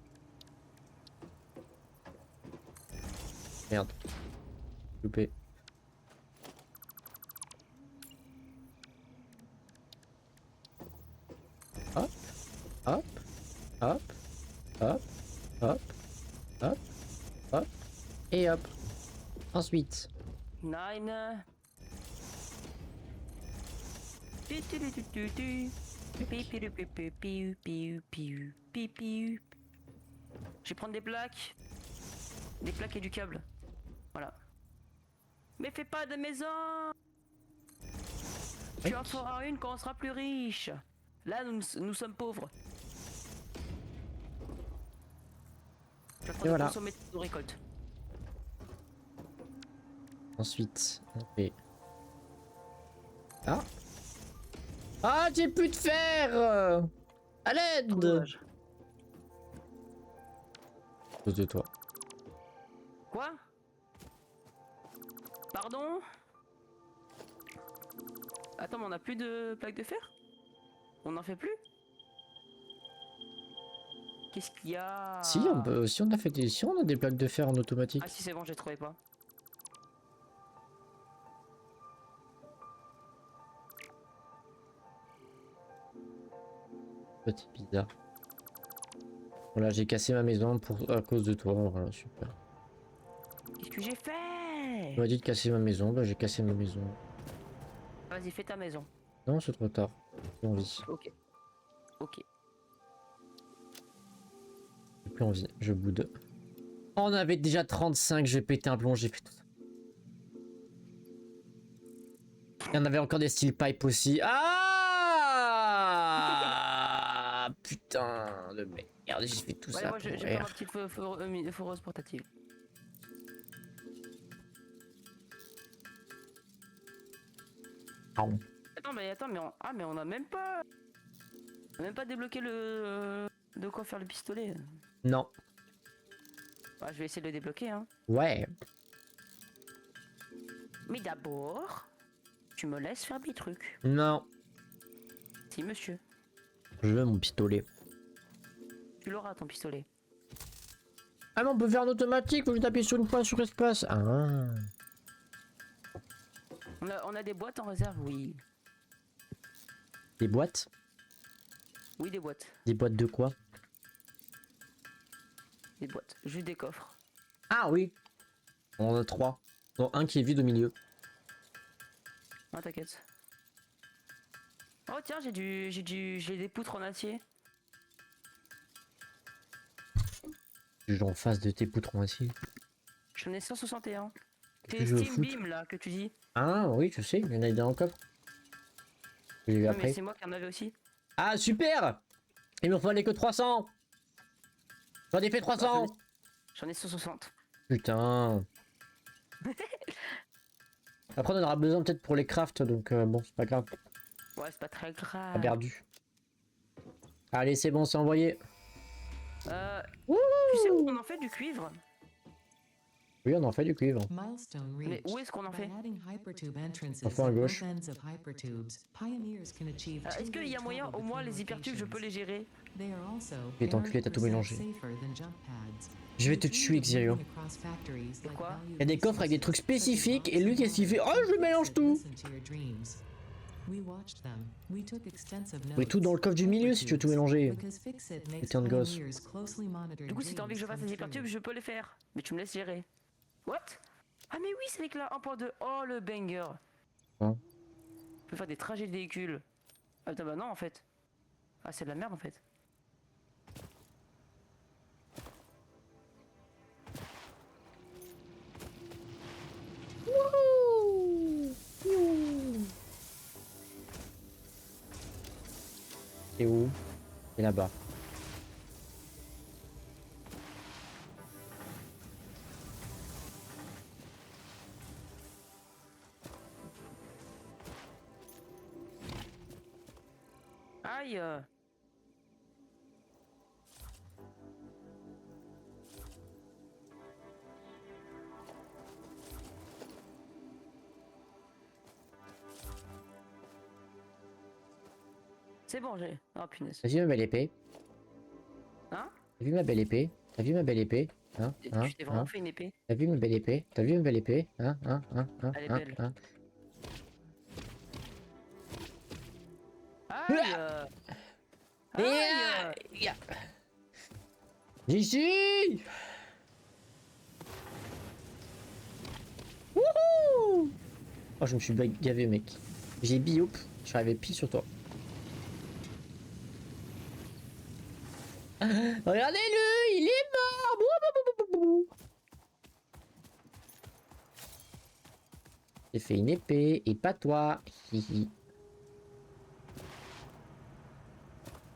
Merde. Loupé. hop, hop, hop, hop, hop, hop, et hop. Ensuite, Nine. Je vais prendre des plaques. Des plaques et du câble. Voilà. Mais fais pas de maison. Tu en feras une quand on sera plus riche. Là, nous sommes pauvres. Je vais prendre voilà. consommer nos récoltes. ensuite, on fait... Ah. Ah, j'ai plus de fer. À l'aide. Dommage. À cause de toi. Quoi? Pardon? Attends, mais on a plus de plaques de fer? On n'en fait plus? Qu'est-ce qu'il y a? Si, si on a fait des... Si on a des plaques de fer en automatique. Ah si, c'est bon, j'ai trouvé pas. Petit bizarre. Voilà, j'ai cassé ma maison à cause de toi. Voilà, super. Qu'est-ce que j'ai fait? Tu m'as dit de casser ma maison, bah j'ai cassé ma maison. Vas-y, fais ta maison. Non, c'est trop tard. J'ai plus envie. Ok. Ok. J'ai plus envie, je boude. On avait déjà 35, j'ai pété un plomb, j'ai fait tout ça. Il y en avait encore des steel pipe aussi. Ah putain de merde, j'ai fait tout Ouais, ça moi pour j'ai pas rien. ma petite foreuse portative. Pardon. Attends, mais on a même pas. On a même pas débloqué de quoi faire le pistolet. Non. Bah, je vais essayer de le débloquer, hein. Ouais. Mais d'abord, tu me laisses faire mes trucs. Non. Si, monsieur. Je veux mon pistolet. Tu l'auras, ton pistolet. Ah mais on peut faire en automatique, faut que je t'appuie sur une fois sur espace. Ah. On a des boîtes en réserve, oui. Des boîtes? Oui, des boîtes. Des boîtes de quoi? Des boîtes. Juste des coffres. Ah oui. On en a 3. Dont un qui est vide au milieu. Ah, t'inquiète. Oh tiens, j'ai des poutres en acier. Juste en face de tes poutres en acier. J'en ai 161. Qu'est-ce C'est que je veux Steam foutre Beam là que tu dis. Ah oui, je sais, il y en a dans le coffre. J'ai vu Ouais, après. mais c'est moi qui en avais aussi. Ah super. Il me fallait que 300. J'en ai fait 300. J'en ai 160. Putain. Après on en aura besoin peut-être pour les crafts, donc bon, c'est pas grave. Ouais, c'est pas très Pas grave. perdu. Allez, c'est bon, c'est envoyé. Tu sais où on en fait du cuivre? Oui, on en fait du cuivre. Mais où est-ce qu'on en fait? Enfin à gauche. Est-ce qu'il y a moyen, au moins les hypertubes, je peux les gérer? Et tant que t'as tout mélangé. Je vais te tuer, Xirio. C'est quoi? Il y a des coffres avec des trucs spécifiques et lui qu'est-ce qu'il fait? Oh, je mélange tout. Oui, tout dans le coffre du milieu si tu veux tout mélanger. Putain de gosse. Du coup, si t'as envie que je fasse les hypertubes, je peux les faire. Mais tu me laisses gérer. What? Ah mais oui, c'est avec la 1.2. Oh le banger. Hein? Je peux faire des trajets de véhicules. Ah bah non en fait. Ah c'est de la merde en fait. C'est où? C'est là-bas. Aïe. C'est bon, j'ai. Oh punaise. T'as vu ma belle épée? Hein? T'as vu ma belle épée? T'as vu ma belle épée? Hein? Tu Hein? t'es vraiment Hein? fait une épée? T'as vu ma belle épée? T'as vu ma belle épée? Hein? Hein? Hein? Hein? Elle est Hein? belle. Hein? Aïe. Aïe. Ya. J'y suis. Wouhou. Oh, je me suis gavé, mec. J'ai biop. Je suis arrivé pile sur toi. Regardez-le, il est mort. Bouh, bouh, bouh, bouh, bouh. J'ai fait une épée et pas toi. Hihi.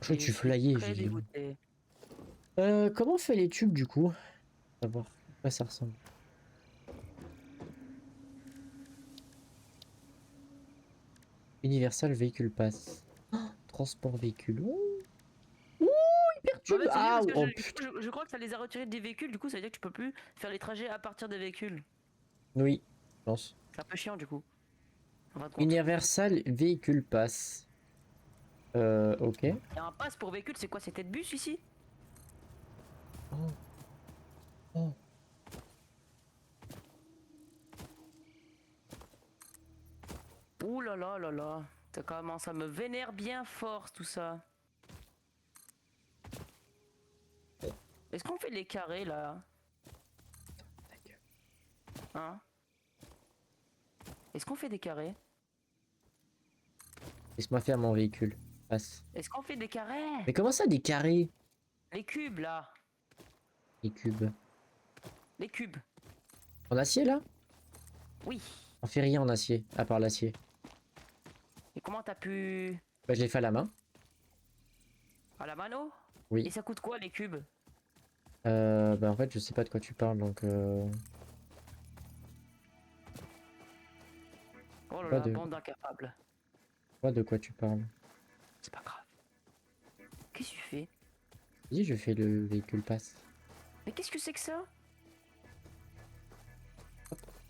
Je crois que tu flyais. Très dégoûté. Comment on fait les tubes du coup? Savoir à quoi ça ressemble. Universal Vehicle Pass. Oh, transport véhicule. Ouh, ouh, Bah, hypertube. c'est bien Ah, parce que oh putain. je crois que ça les a retirés des véhicules, du coup ça veut dire que tu peux plus faire les trajets à partir des véhicules. Oui, je pense. C'est un peu chiant du coup. En fin de compte. Universal Vehicle Pass. Ok. Et un pass pour véhicule, c'est quoi? C'est tête bus ici? Oh. Oh. Ouh là là là là. Ça commence à me vénère bien fort tout ça. Est-ce qu'on fait les carrés là? Hein? Est-ce qu'on fait des carrés? Laisse-moi faire mon véhicule. Passe. Est-ce qu'on fait des carrés? Mais comment ça des carrés? Les cubes là. Les cubes. Les cubes. En acier là? Oui. On fait rien en acier, à part l'acier. Et comment t'as pu... Bah je l'ai fait à la main. À la mano? Oui. Et ça coûte quoi les cubes? Bah en fait je sais pas de quoi tu parles donc Oh là Pas là, de... bande d'incapables. Pas de quoi tu parles. C'est pas grave. Qu'est-ce que tu fais? Dis je fais le véhicule pass. Mais qu'est-ce que c'est que ça?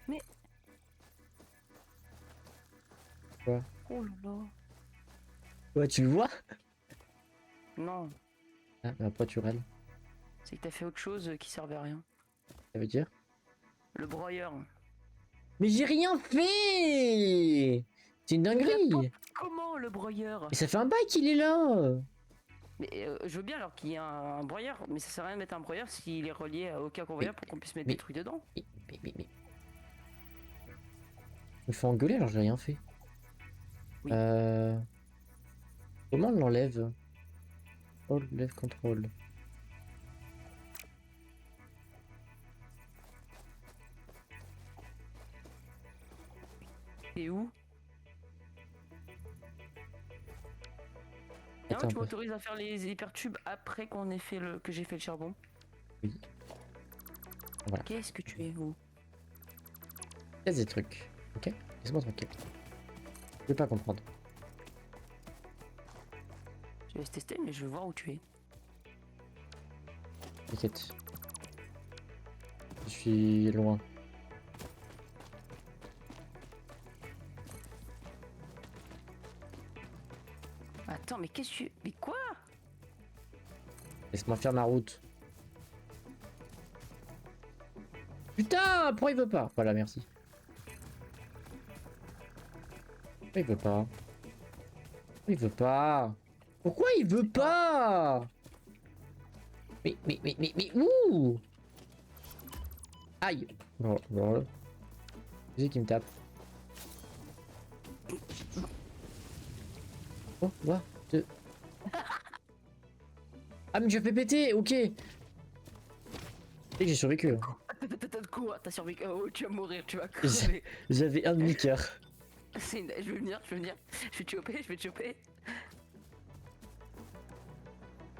Mais... Quoi? Oh là là. Ouais tu le vois? Non. Ah bah pourquoi tu râles? C'est que t'as fait autre chose qui servait à rien. Ça veut dire? Le broyeur. Mais j'ai rien fait! C'est une dinguerie! Comment le broyeur? Et ça fait un bail qu'il est là! Mais je veux bien alors qu'il y ait un broyeur, mais ça sert à rien de mettre un broyeur s'il est relié à aucun convoyeur pour qu'on puisse mettre des trucs dedans. Mais... Il me fait engueuler alors j'ai rien fait. Oui. Comment on l'enlève? Hold left control. Et où? Attends, Tu m'autorises à faire les hypertubes après qu'on ait fait que j'ai fait le charbon? oui. Voilà. Qu'est-ce que tu es où? Il y a des trucs. Ok? Laisse-moi tranquille. Je vais pas comprendre. Je vais se tester mais je veux voir où tu es. T'inquiète. Je suis loin. Attends mais qu'est-ce que tu... Mais quoi? Laisse-moi faire ma route. Putain, pourquoi il veut pas? Voilà, merci. Pourquoi il veut pas? Pourquoi il veut pas? Pourquoi il veut pas? Mais, ouh! Aïe! Bon, bon. C'est qui me tape. Oh, what? Ah, mais je fais péter, ok! Et j'ai survécu. Hein. Quoi? T'as survécu? Oh, tu vas mourir, tu vas crever. J'avais un demi-cœur. Je vais venir, je vais te choper, je vais te choper.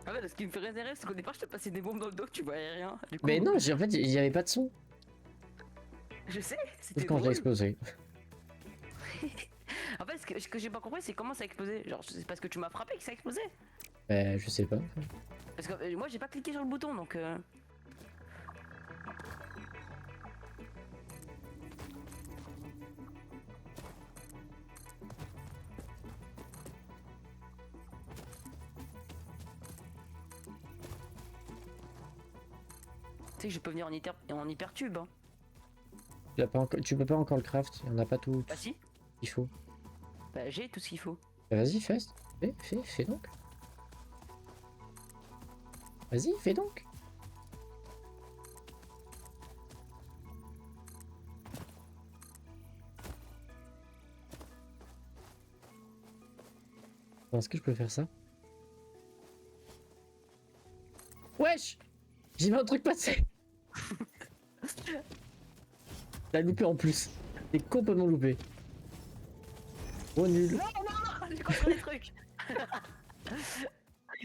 Ah ouais, ce qui me fait réserver, c'est qu'au départ, je te passais des bombes dans le dos, tu voyais rien. Du coup, Mais non, en fait, il y avait pas de son. je sais, c'était Quand j'ai drôle. explosé. En fait, ce que j'ai pas compris, c'est comment ça a explosé. Genre, c'est parce que tu m'as frappé que ça a explosé. Je sais pas. Parce que moi, j'ai pas cliqué sur le bouton, donc... Tu sais que je peux venir en hypertube. Hein. Tu peux pas encore le craft, on n'a pas tout Bah si, qu'il faut. bah j'ai tout ce qu'il faut. Bah, vas-y, fais donc. Vas-y, fais donc. Bon, est-ce que je peux faire ça? Wesh! J'ai vu un truc passer! T'as loupé en plus. T'es complètement loupé. Oh nul. Non, non, non, j'ai compris les trucs.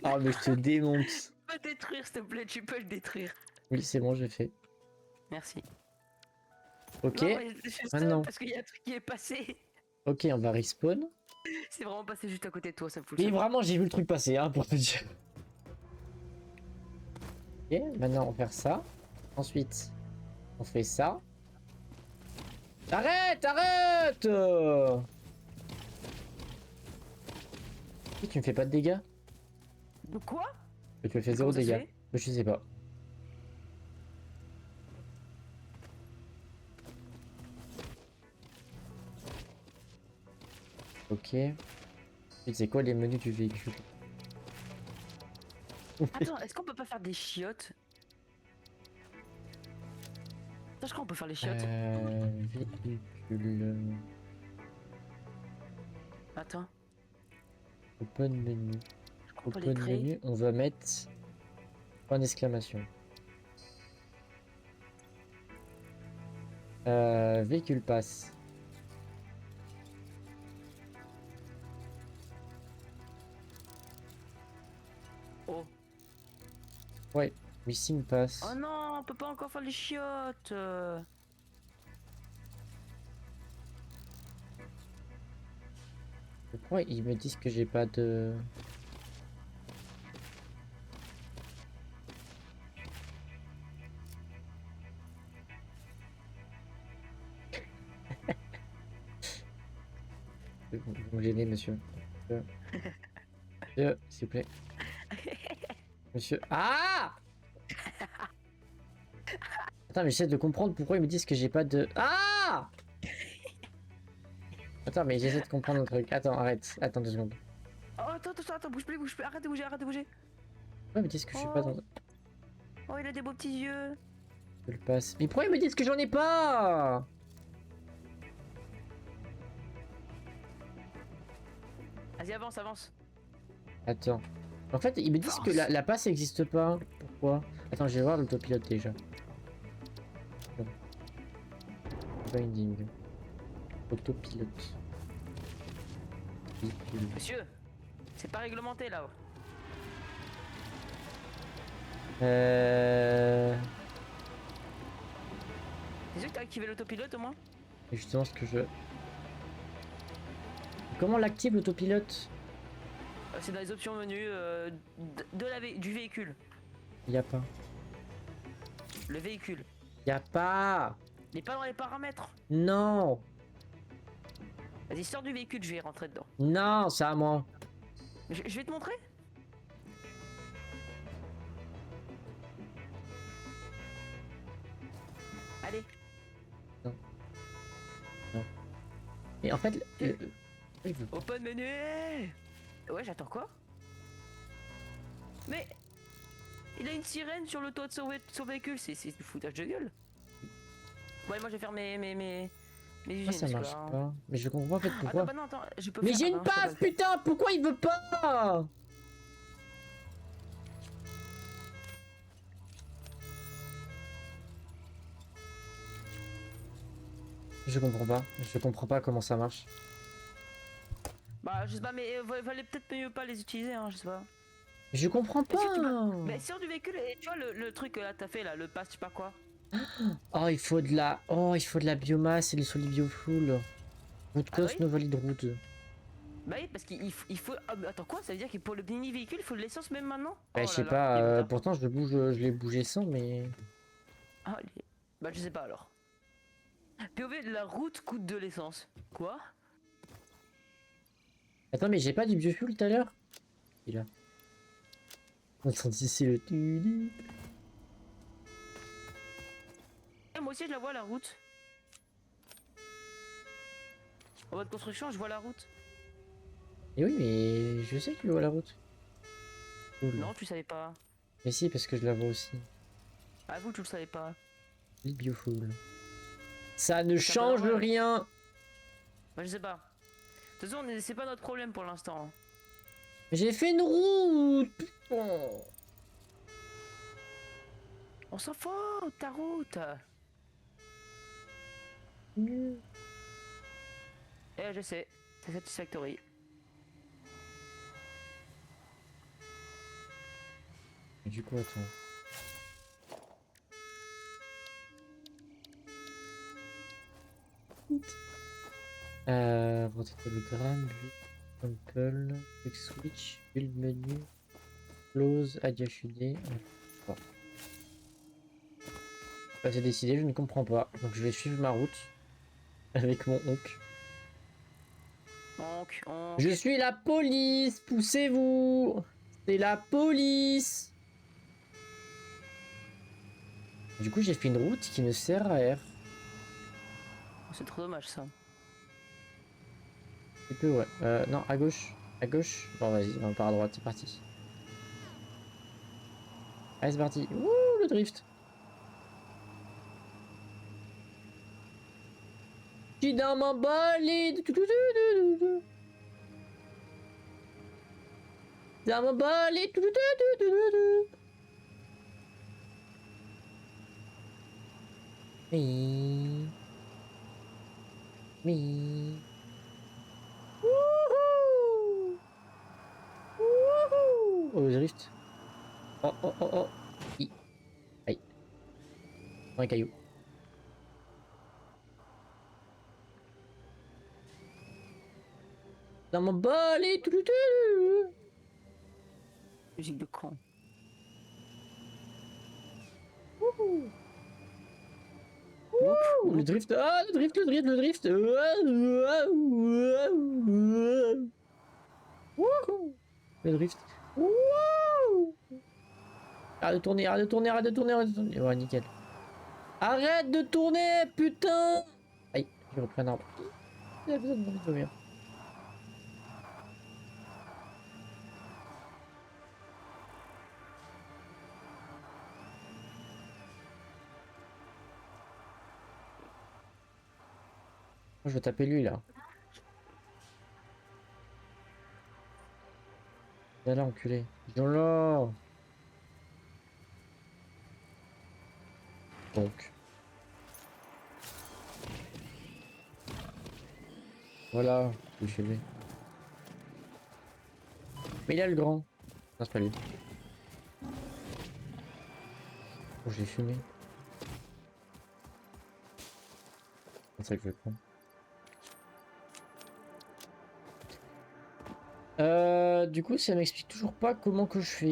Ah mais je te démonte. Tu peux le détruire, s'il te plaît, tu peux le détruire. Oui, c'est bon, j'ai fait. Merci. Ok, Non, mais je suis seul maintenant. parce qu'il y a un truc qui est passé. Ok, on va respawn. C'est vraiment passé juste à côté de toi, ça me fout le Et seum. vraiment, j'ai vu le truc passer, hein, pour te dire. Ok, maintenant on va faire ça. Ensuite, on fait ça. Arrête, arrête! Tu me fais pas de dégâts? De quoi? Tu me fais Mais zéro comment ça se dégâts. fait? Je sais pas. Ok. C'est quoi les menus du véhicule? Attends, est-ce qu'on peut pas faire des chiottes? Attends, je crois qu'on peut faire les chiottes. Véhicule. Attends, Open menu. je crois qu'on peut les Open créer. menu, on va mettre point d'exclamation. Véhicule pass. Oh. Ouais, missing pass. Oh non, on peut pas encore faire les chiottes. Pourquoi ils me disent que j'ai pas de... Vous me gênez, monsieur. S'il vous plaît. Monsieur. Ah! Attends, mais j'essaie de comprendre pourquoi ils me disent que j'ai pas de... Ah! Attends, mais j'essaie de comprendre un truc. Attends, arrête. Attends 2 secondes. Oh, attends, bouge plus, arrête de bouger, arrête de bouger. Pourquoi ils me disent que je suis pas dans... Oh, il a des beaux petits yeux. Je le passe. Mais pourquoi ils me disent que j'en ai pas? Vas-y, avance, avance. Attends. En fait, ils me disent que la passe n'existe pas. Pourquoi? Attends, je vais voir l'autopilote déjà. Binding. Autopilote. Véhicule. Monsieur, c'est pas réglementé là. C'est sûr que t'as activé l'autopilote au moins? Justement ce que je... Comment on l'active l'autopilote? C'est dans les options menu du véhicule. Y a pas. Le véhicule. Y a pas. Mais pas dans les paramètres. Non. Vas-y, sors du véhicule, je vais rentrer dedans. Non, c'est à moi. Je vais te montrer. Allez. Mais en fait... il veut- Open menu. Ouais, j'attends quoi? Mais il a une sirène sur le toit de son véhicule, c'est du foutage de gueule. Ouais, moi je vais faire mes usines. Pourquoi ça parce que marche là, hein. pas? Mais je comprends pas en fait pourquoi. Attends, bah non, attends, je peux Mais faire. j'ai Ah une non, je peux pas passe, le faire. putain! Pourquoi il veut pas? Je comprends pas. Je comprends pas comment ça marche. Bah, je sais pas, mais valait peut-être mieux pas les utiliser, hein, je sais pas. Je comprends Est-ce que tu pas. Mais sors du véhicule et tu vois le truc que là t'as fait là, le pass, je sais pas quoi. Oh, il faut de la... Oh, il faut de la biomasse et du solide biofuel. Route Ah cost, oui no valide route. Bah oui, parce qu'il faut. Ah, mais attends quoi? Ça veut dire que pour le mini véhicule, il faut de l'essence même maintenant? Bah, Oh je sais là là, pas, quel bâtard. pourtant je le bouge, je l'ai bougé sans, mais... Ah, bah je sais pas alors. POV, la route coûte de l'essence. Quoi? Attends, mais j'ai pas du biofuel tout à l'heure? Il a. On entend ici le... Eh, moi aussi je la vois la route. En mode construction, je vois la route. Et oui, mais je sais que tu vois la route. Cool. Non, tu savais pas. Mais si, parce que je la vois aussi. Ah, vous, tu le savais pas. Be beautiful. Ça ne C'est un peu change normal. rien. Moi, je sais pas. De toute façon, c'est pas notre problème pour l'instant. Hein. J'ai fait une route. Putain. On s'en fout, ta route. Eh, je sais. C'est Satisfactory. Du coup, attends. Rotate hologramme, build, sample, quick switch, build menu, close, add HUD. Bon. Bah, c'est décidé, je ne comprends pas. Donc je vais suivre ma route avec mon onk. Je suis la police, poussez-vous. C'est la police. Du coup, j'ai fait une route qui ne sert à rien. C'est trop dommage ça. Un peu, ouais. Non, à gauche. À gauche. Bon, vas-y, on part à droite, c'est parti. Allez, c'est parti. Ouh, le drift. Je suis dans mon bolide. Dans mon bolide. Oui. Oui. Wouhou. Wouhou. Oh, le drift. Oh, oh, oh, oh. Aïe. Dans un caillou. Dans mon bolide. Musique de con. Wouhou. Oups, Ouh, le oups. drift. Ah, le drift, le drift, le drift. Wouhou. Le drift. Wouhou. Arrête de tourner, arrête de tourner, arrête de tourner, arrête de tourner. Ouais, nickel. Arrête de tourner, putain. Aïe, j'ai repris un arbre. Il a besoin de vomir. Moi, je vais taper lui, là. Viens là, enculé. Viens là. Donc. Voilà. Je suis filmé. Mais il a le grand. Non, c'est pas lui. Oh, je l'ai fumé. C'est ça que je vais prendre. Du coup, ça m'explique toujours pas comment que je fais.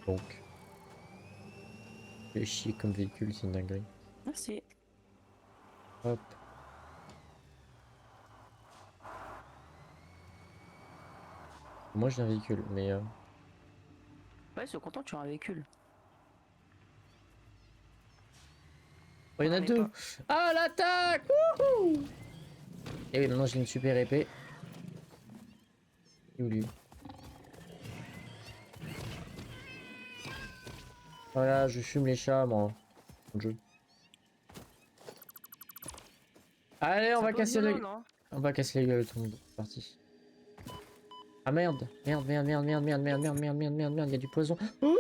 Donc. Je vais chier comme véhicule, c'est une dinguerie. Merci. Hop. Moi, j'ai un véhicule, mais... Ouais, c'est content, tu as un véhicule. Oh, il y en a On est deux. pas. Ah, l'attaque. Wouhou. Et oui, maintenant j'ai une super épée. Et où lui? Voilà, je fume les chats, moi. Mon jeu. Allez, on C'est un va peu casser violent, la... non? On va casser la gueule de tout le monde. C'est parti. Ah merde. Merde, merde, merde, merde, merde, merde, merde, merde, merde, merde, merde, il y a du poison. Oh.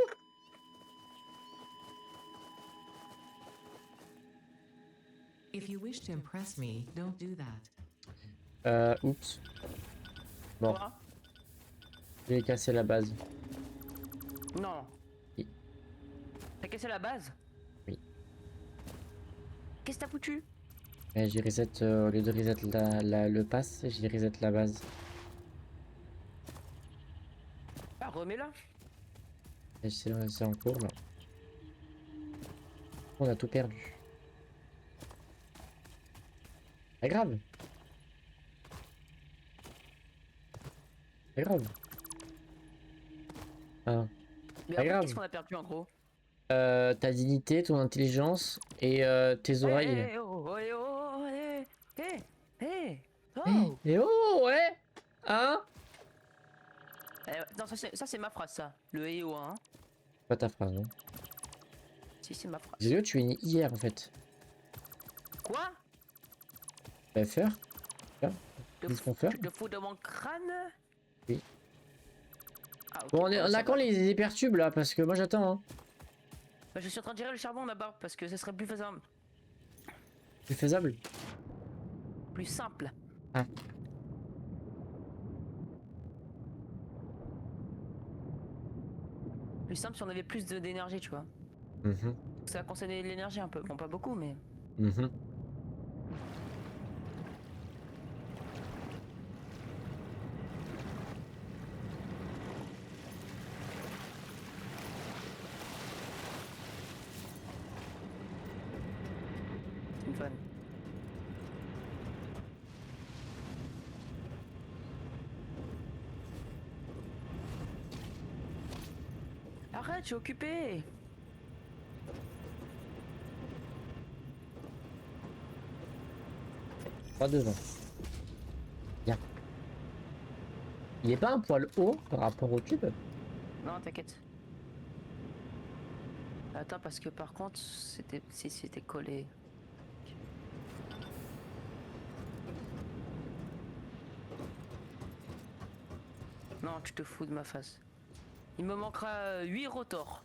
If you wish to impress me, don't do that. Oups. Bon, Quoi? j'ai cassé la base. Non. Oui. T'as cassé la base? Oui. Qu'est-ce que t'as foutu? Mais j'ai reset, au lieu de reset le pass, j'ai reset la base. Bah, remets-la. Et c'est en cours là. On a tout perdu. Pas grave. Pas grave. Ah. Mais Pas après, grave. qu'est-ce qu'on a perdu en gros? Ta dignité, ton intelligence et tes oreilles. Oh, oh, oh, oh, eh, eh, Oh Eh oh, ouais. Hein? Non, ça c'est ma phrase, ça. Le EO, hein. Pas ta phrase, non? Si, c'est ma phrase. Zéro, tu es né hier en fait. Quoi? Bah, faire. Te Qu'est-ce fous- qu'on fait? Tu te fous de mon crâne? Oui. Ah, ok, Bon, on ça a quand va. les hypertubes là? Parce que moi j'attends, hein. Bah, je suis en train de gérer le charbon là-bas parce que ça serait plus faisable. C'est faisable. Plus simple. Ah. Plus simple si on avait plus d'énergie, tu vois. Mhm. Ça va consommer de l'énergie un peu. Bon, pas beaucoup, mais. Mhm. C'est une fun. Arrête, je suis occupé. Pas devant. Bien. Il est pas un poil haut par rapport au tube? Non, t'inquiète. Attends, parce que par contre, si c'était collé. Non, tu te fous de ma face. Il me manquera 8 rotors.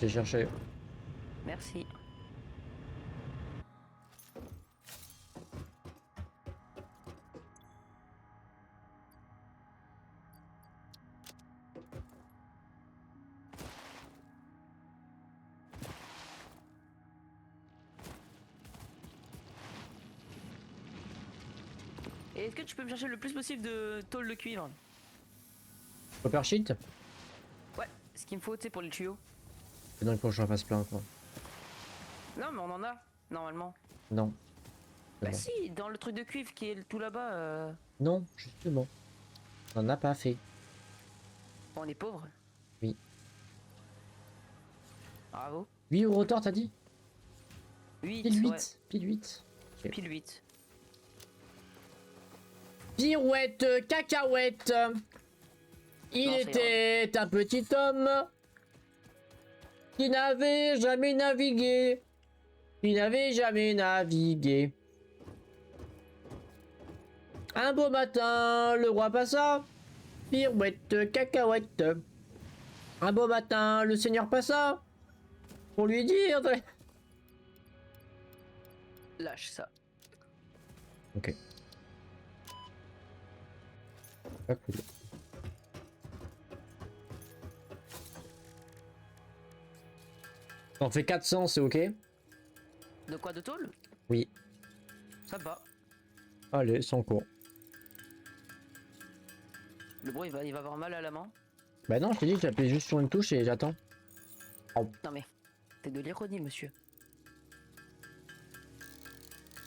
J'ai cherché. Merci. Et est-ce que tu peux me chercher le plus possible de tôle de cuivre? Copper sheet? Ouais, ce qu'il me faut, tu sais, pour les tuyaux. C'est donc pour que j'en fasse plein quoi. Non, mais on en a, normalement. Non. Bah Non. si, dans le truc de cuivre qui est tout là-bas, Non, justement. On n'a pas fait. on est pauvre. Oui. Bravo. 8 rotor t'as dit? 8, Pile 8. ouais. Pile 8. Ok. Pile 8. Pirouette, cacahuète. Il Non, ça était un petit homme qui n'avait jamais navigué. Qui n'avait jamais navigué. Un beau matin, le roi passa. Pirouette, cacahuète. Un beau matin, le seigneur passa. Pour lui dire... Lâche ça. Ok. Pas cool. On fait 400, c'est ok? De quoi, de tôle? Oui. Ça va. Allez, sans cours. Le bruit, il va avoir mal à la main. Bah non, je t'ai dit que j'appuie juste sur une touche et j'attends. Non mais, c'est de l'ironie, monsieur.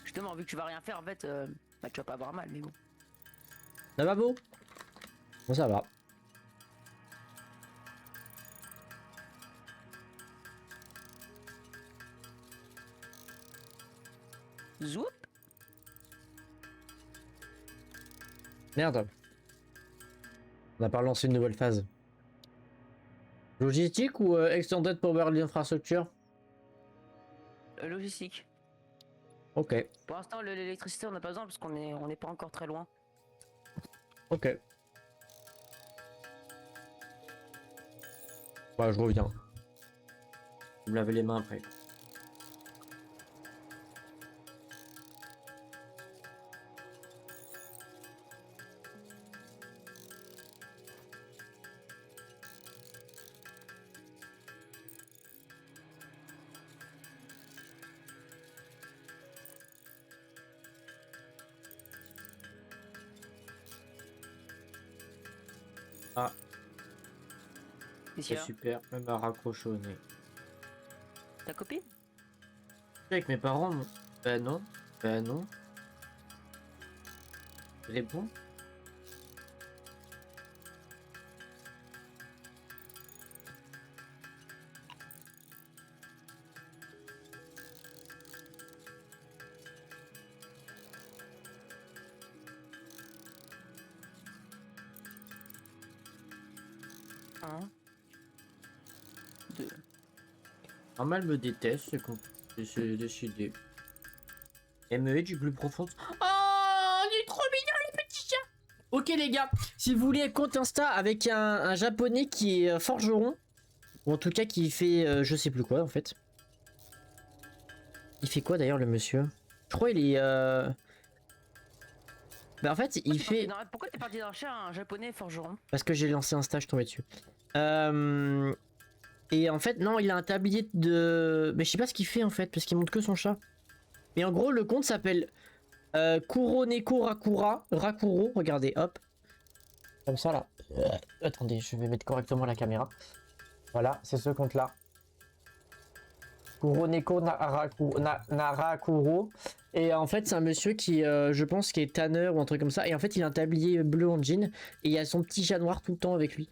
Justement, vu que tu vas rien faire, en fait, bah, tu vas pas avoir mal, mais bon. Ça va beau? Bon, ça va. Zoup. Merde. On n'a pas lancé une nouvelle phase. Logistique ou Extended Power Infrastructure? Logistique. Ok. Pour l'instant, l'électricité, on n'a pas besoin parce on n'est pas encore très loin. Ok. Bah, je reviens. Vous me lavez les mains après. Ah, Ici, c'est super. Même à raccrocher au nez. ta copine? Avec mes parents, ben non. Ben non. Il est bon. 1, 2. Normal me déteste, c'est décidé. ME du plus profond. Oh, il est trop mignon les petits chiens. Ok les gars, si vous voulez un compte Insta avec un japonais qui est forgeron, ou en tout cas qui fait je sais plus quoi en fait. Il fait quoi d'ailleurs le monsieur? Je crois il est Bah en fait il fait... Pourquoi t'es parti dans un japonais forgeron? Parce que j'ai lancé un stage tombé dessus. Et en fait non il a un tablier de... Mais je sais pas ce qu'il fait en fait parce qu'il montre que son chat. Mais en gros le compte s'appelle Kuroneko Rakuro, regardez hop. Comme ça là. Attendez je vais mettre correctement la caméra. Voilà c'est ce compte là. Kuroneko Narakuro. Et en fait, c'est un monsieur qui, je pense, qui est tanneur ou un truc comme ça. Et en fait, il a un tablier bleu en jean. Et il y a son petit chat noir tout le temps avec lui.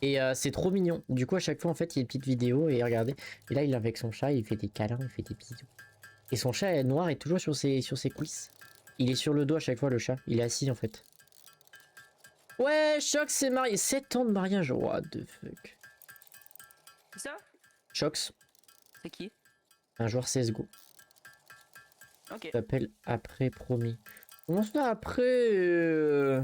Et c'est trop mignon. Du coup, à chaque fois, en fait, il y a une petite vidéo. Et regardez. Et là, il est avec son chat. Il fait des câlins. Il fait des bisous. Et son chat noir est toujours sur ses cuisses. Il est sur le dos à chaque fois, le chat. Il est assis, en fait. Ouais, Shox s'est marié. 7 ans de mariage. What the fuck. C'est ça? Shox. C'est qui? Un joueur CSGO. Ok. T'appelles après, promis. Comment ça après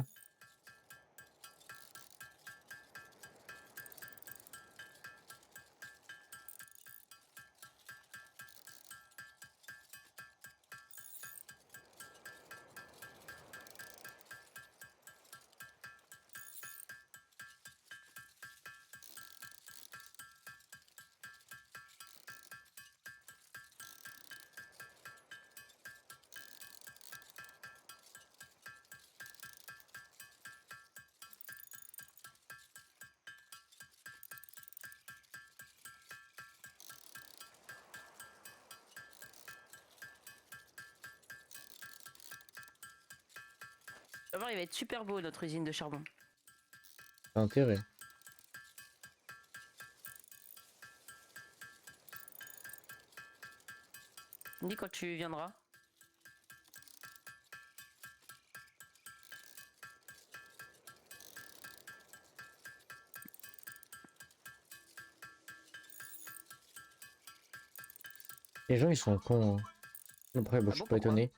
Tu vas voir, il va être super beau notre usine de charbon. T'as intérêt. Tu me dis quand tu viendras. Les gens ils sont cons. Hein. Après, bon, Ah je suis bon, pas pourquoi? étonné.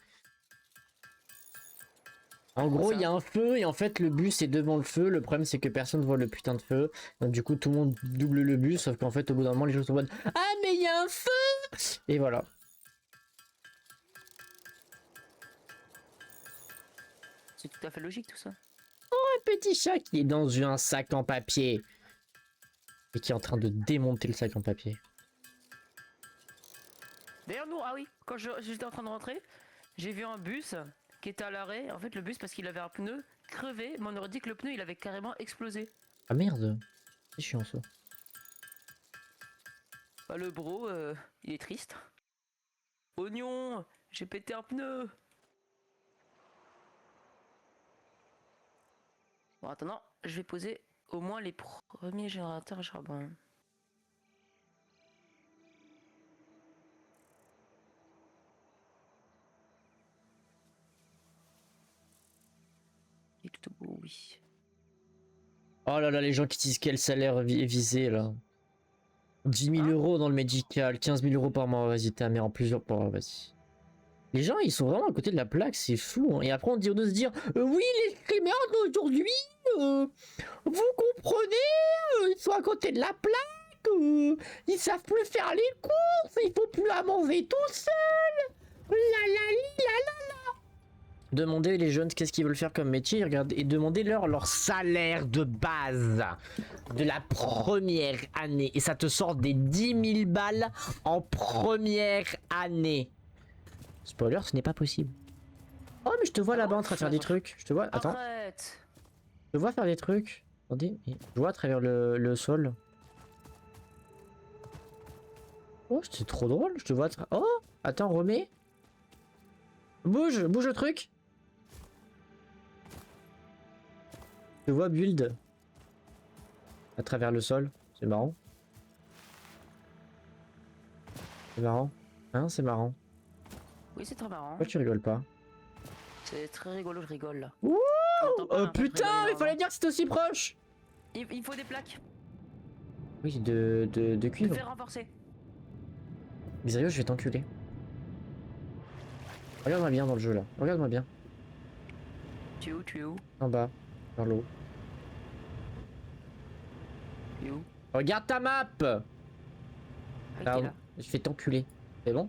En gros, ça il y a un feu et en fait, le bus est devant le feu. Le problème, c'est que personne voit le putain de feu. Donc, du coup, tout le monde double le bus. Sauf qu'en fait, au bout d'un moment, les gens sont en mode ah, mais il y a un feu! Et voilà. C'est tout à fait logique tout ça. Un petit chat qui est dans un sac en papier. Et qui est en train de démonter le sac en papier. D'ailleurs, nous, ah oui, quand j'étais en train de rentrer, j'ai vu un bus qui était à l'arrêt. En fait, le bus, parce qu'il avait un pneu crevé, mais on aurait dit que le pneu il avait carrément explosé. Ah merde. C'est chiant ça. Bah, le bro, il est triste. Oignon, j'ai pété un pneu. Bon, attends, je vais poser au moins les premiers générateurs à charbon. Il est tout beau, oui. Oh là là, les gens qui disent quel salaire visé là. 10 000 Hein? euros dans le médical, 15 000 euros par mois, vas-y, ta mère en plusieurs par vas-y. Les gens, ils sont vraiment à côté de la plaque, c'est fou. Hein. Et après, on dit, on doit se dire, oui, les streamers d'aujourd'hui, vous comprenez, ils sont à côté de la plaque, ils savent plus faire les courses, il faut plus à manger tout seul. La la li, la la la. Demandez les jeunes qu'est-ce qu'ils veulent faire comme métier, regardez, et demandez-leur leur salaire de base de la première année. Et ça te sort des 10 000 balles en première année. Spoiler, ce n'est pas possible. Oh, mais je te vois là-bas en train de faire des trucs. Je te vois, attends. Arrête. Je te vois faire des trucs. Attendez, je vois à travers le sol. Oh, c'est trop drôle. Je te vois. Oh, attends, remets. Bouge le truc. Je te vois build. À travers le sol. C'est marrant. C'est marrant. Hein, c'est marrant. Oui, c'est très marrant. Pourquoi tu rigoles pas? C'est très rigolo, je rigole là. Ouh, Je m'entends pas, oh mais en fait, je putain, rigole il fallait énormément. dire que c'était aussi proche. Il faut des plaques. Oui, de De cuivre. faire renforcer. Xario, je vais t'enculer. Regarde-moi bien dans le jeu là. Regarde-moi bien. Tu es où? Tu es où? En bas, dans l'eau. Tu es où? Regarde ta map. Ah, Ah, t'es là. je vais t'enculer. C'est bon?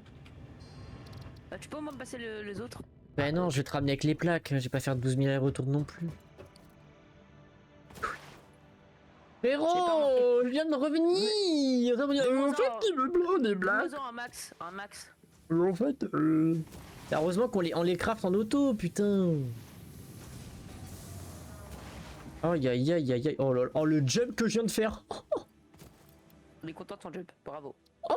Bah, tu peux au moins me passer les autres? Ben non, je vais te ramener avec les plaques. Je vais pas faire 12 000 allers-retours non plus. J'ai pas Frérot, je viens de revenir. En fait, Donne-moi-en. tu me blâmes des blagues. Donne-moi-en un max. Un max. En fait, heureusement on les craft en auto, putain. Aïe aïe aïe aïe aïe. Oh là là, oh le jump que je viens de faire. On est content de ton jump. Bravo. Oh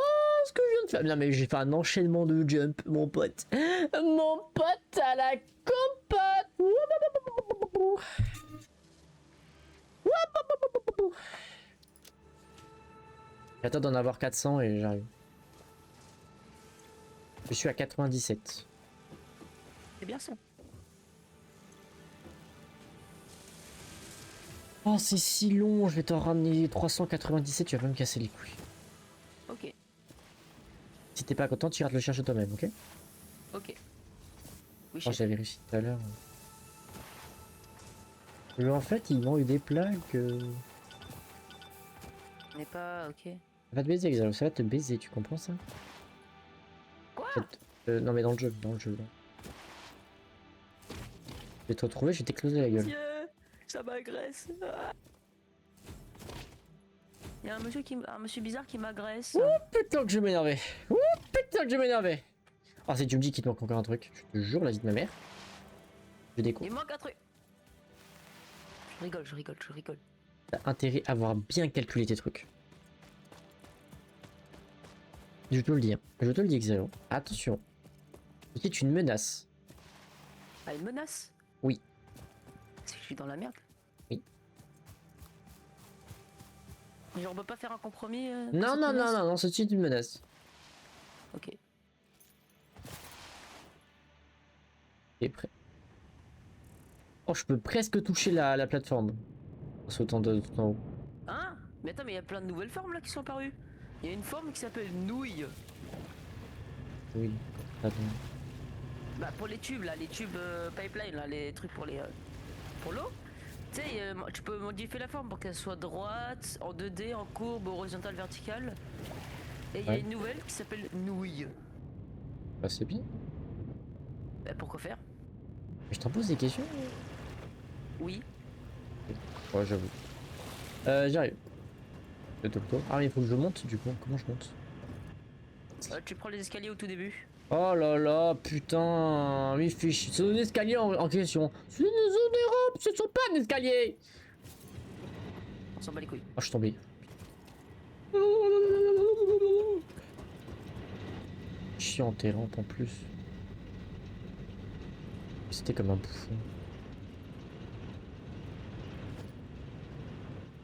ce que je viens de faire. Non mais j'ai fait un enchaînement de jump, mon pote. Mon pote à la compote. J'attends d'en avoir 400 et j'arrive. Je suis à 97. C'est bien ça. Oh c'est si long, je vais t'en ramener 397, tu vas pas me casser les couilles. Ok. Si t'es pas content, tu iras te le chercher toi-même, ok? Ok. Oui, Oh, chef. j'avais réussi tout à l'heure. Mais en fait, ils ont eu des plaques. On n'est pas... Ok. Ça va te baiser, Xalo, ça va te baiser, tu comprends ça? Quoi? Non, mais dans le jeu, dans le jeu. Là. Je vais te retrouver, je vais t'écloser la gueule. Tiens, ça m'agresse. Ah. Il y a un monsieur bizarre qui m'agresse. Putain que je vais m'énerver. Ouh, putain que je vais m'énerver. Oh, si tu me dis qu'il te manque encore un truc, je te jure, la vie de ma mère. Je découvre. Il manque un truc. Je rigole, je rigole, je rigole. T'as intérêt à avoir bien calculé tes trucs. Je te le dis, hein. Je te le dis, Xalo. Attention. C'est une menace. Ah, une menace? Oui. C'est que je suis dans la merde? Oui. Genre on peut pas faire un compromis pour Non, cette non, non, menace? non, non, c'est une menace. Ok. T'es prêt. Oh, je peux presque toucher la plateforme. En sautant de tout en haut. Hein? Mais attends, mais il y a plein de nouvelles formes là qui sont apparues. Il y a une forme qui s'appelle nouille. Oui. Attends. Bah pour les tubes là, les tubes pipeline là, les trucs pour les pour l'eau. Tu sais, tu peux modifier la forme pour qu'elle soit droite, en 2D, en courbe, horizontale, verticale. Et il y a Ouais. une nouvelle qui s'appelle nouille. Bah, c'est bien. Bah pourquoi faire? Mais je t'en pose des questions. Oui. Ouais, j'avoue. J'arrive. Ah, mais il faut que je monte du coup. Comment je monte? Tu prends les escaliers au tout début. Oh là là, putain. Oui, fiche. C'est un escalier en question. C'est une zone d'Europe, ce ne sont pas des escaliers. On s'en bat les couilles. Oh, je suis tombé. Chiant tes rampes en plus. C'était comme un bouffon.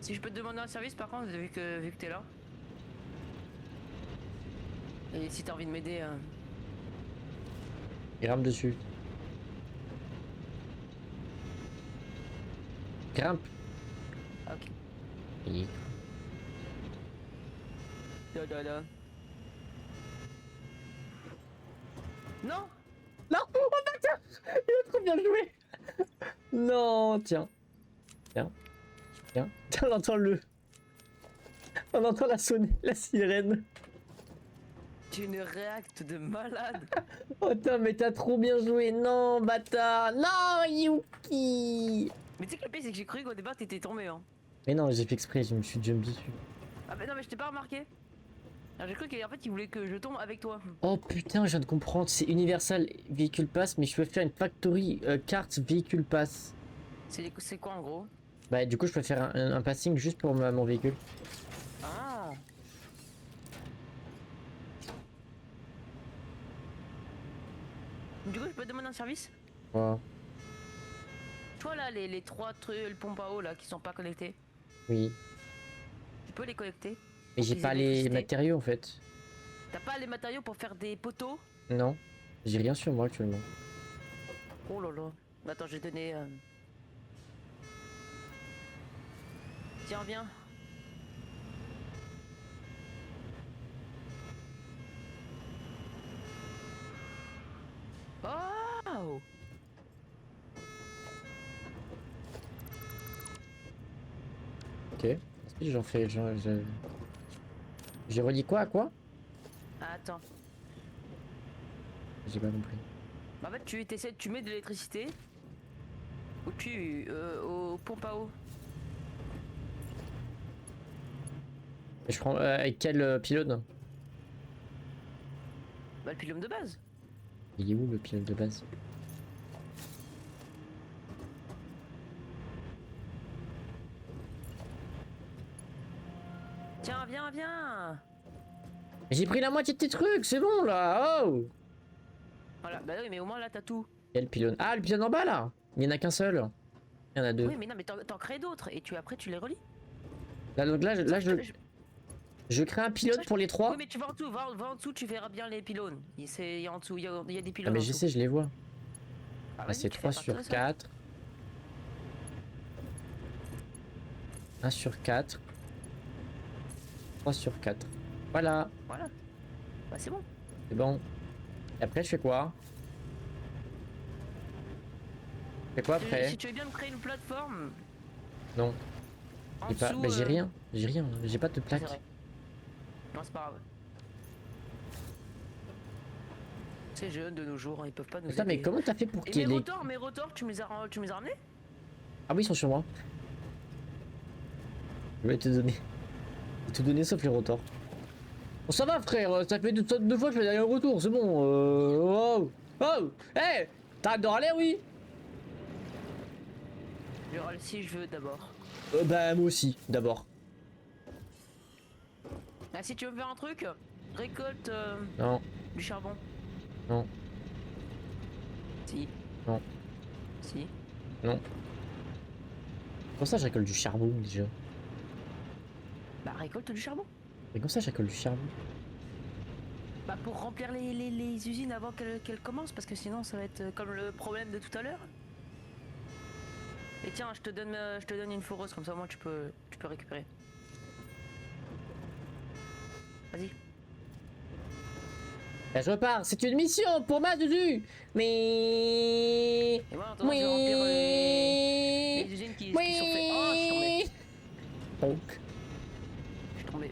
Si je peux te demander un service par contre, vu que t'es là. Et si t'as envie de m'aider, Grimpe dessus. Grimpe. ok. Et... Da. Non. Non, oh putain, il a trop bien joué. Non, tiens. Tiens. Tiens, on entend On entend la sirène. Tu es une réacte de malade. Oh putain, mais t'as trop bien joué. Non, bâtard. Non, Yuki. Mais tu sais que le pire c'est que j'ai cru qu'au départ t'étais tombé hein. Mais non, j'ai fait exprès, je me suis jump dessus. Ah bah non mais je t'ai pas remarqué. Alors, j'ai cru qu'en fait il voulait que je tombe avec toi. Oh putain, je viens de comprendre. C'est Universal Vehicle Pass, mais je peux faire une Factory Cart Vehicle Pass. C'est quoi en gros? Bah, du coup, je peux faire un passing juste pour mon véhicule. Ah. Du coup je peux te demander un service? Wow. Tu vois là les trois trucs, le pompe à eau là qui sont pas connectés. Oui. Tu peux les connecter? Mais j'ai qu'ils pas aient les l'électricité. matériaux en fait. T'as pas les matériaux pour faire des poteaux? Non. J'ai rien sur moi actuellement. Oh là là. Attends, je vais donner. Tiens, viens. Oh! Ok. Ensuite, j'en fais. J'ai relié quoi à quoi? Attends. J'ai pas compris. En fait, tu mets de l'électricité. Aux pompes à eau. Et je prends. Avec quel pylône? Bah, le pylône de base. Il est où le pylône de base? Tiens, viens. J'ai pris la moitié de tes trucs, c'est bon là! Oh! Voilà, bah oui, mais au moins là, t'as tout. Quel pylône? Ah, le pylône en bas là! Il y en a qu'un seul. Il y en a deux. Oui, mais non, mais t'en crées d'autres et après, tu les relis. Là, donc là, je crée un pylône pour les trois. Oui, mais tu vas en dessous, va en dessous, tu verras bien les pylônes. Il y a en dessous, il y a des Ah, pylônes mais en je dessous. sais, je les vois. Ah, Ah, vas-y, c'est tu fais 3 à partir sur de ça. 4. 1 sur 4. 3 sur 4. Voilà, Voilà. Bah, c'est bon. c'est bon. Et après, je fais quoi? Je fais quoi après? Si tu veux bien me créer une plateforme, Non, en j'ai pas. dessous. Bah, j'ai rien. J'ai rien. J'ai pas de C'est plaque. vrai. Non, c'est pas grave. Ces jeunes de nos jours, hein, ils peuvent pas nous Putain, mais aider. comment t'as fait pour Et qu'il y ait les. mes rotors, tu me les as ramenés? Ah oui, ils sont sur moi. Je vais te donner. Je vais te donner sauf les rotors. Bon, ça va, frère. Ça fait deux fois que je fais un retour. C'est bon. Oh! Oh! Hey! T'arrêtes de râler, oui? Je râle si je veux d'abord. Bah, moi aussi, d'abord. Ah, si tu veux me faire un truc, récolte Non, du charbon. non, Si. non, Si. non. Comment ça, je récolte du charbon déjà? Bah, récolte du charbon. Mais comment ça, je récolte du charbon? Bah, pour remplir les usines avant qu'elles commencent, parce que sinon ça va être comme le problème de tout à l'heure. Et tiens, je te donne une foreuse, comme ça au moins tu peux récupérer. Vas-y. Là, je repars. C'est une mission pour ma Dudu. Mais. Et moi, en attendant, je vais remplir les usines qui sont faites. Oh, je suis tombé. Donc. Je suis tombé.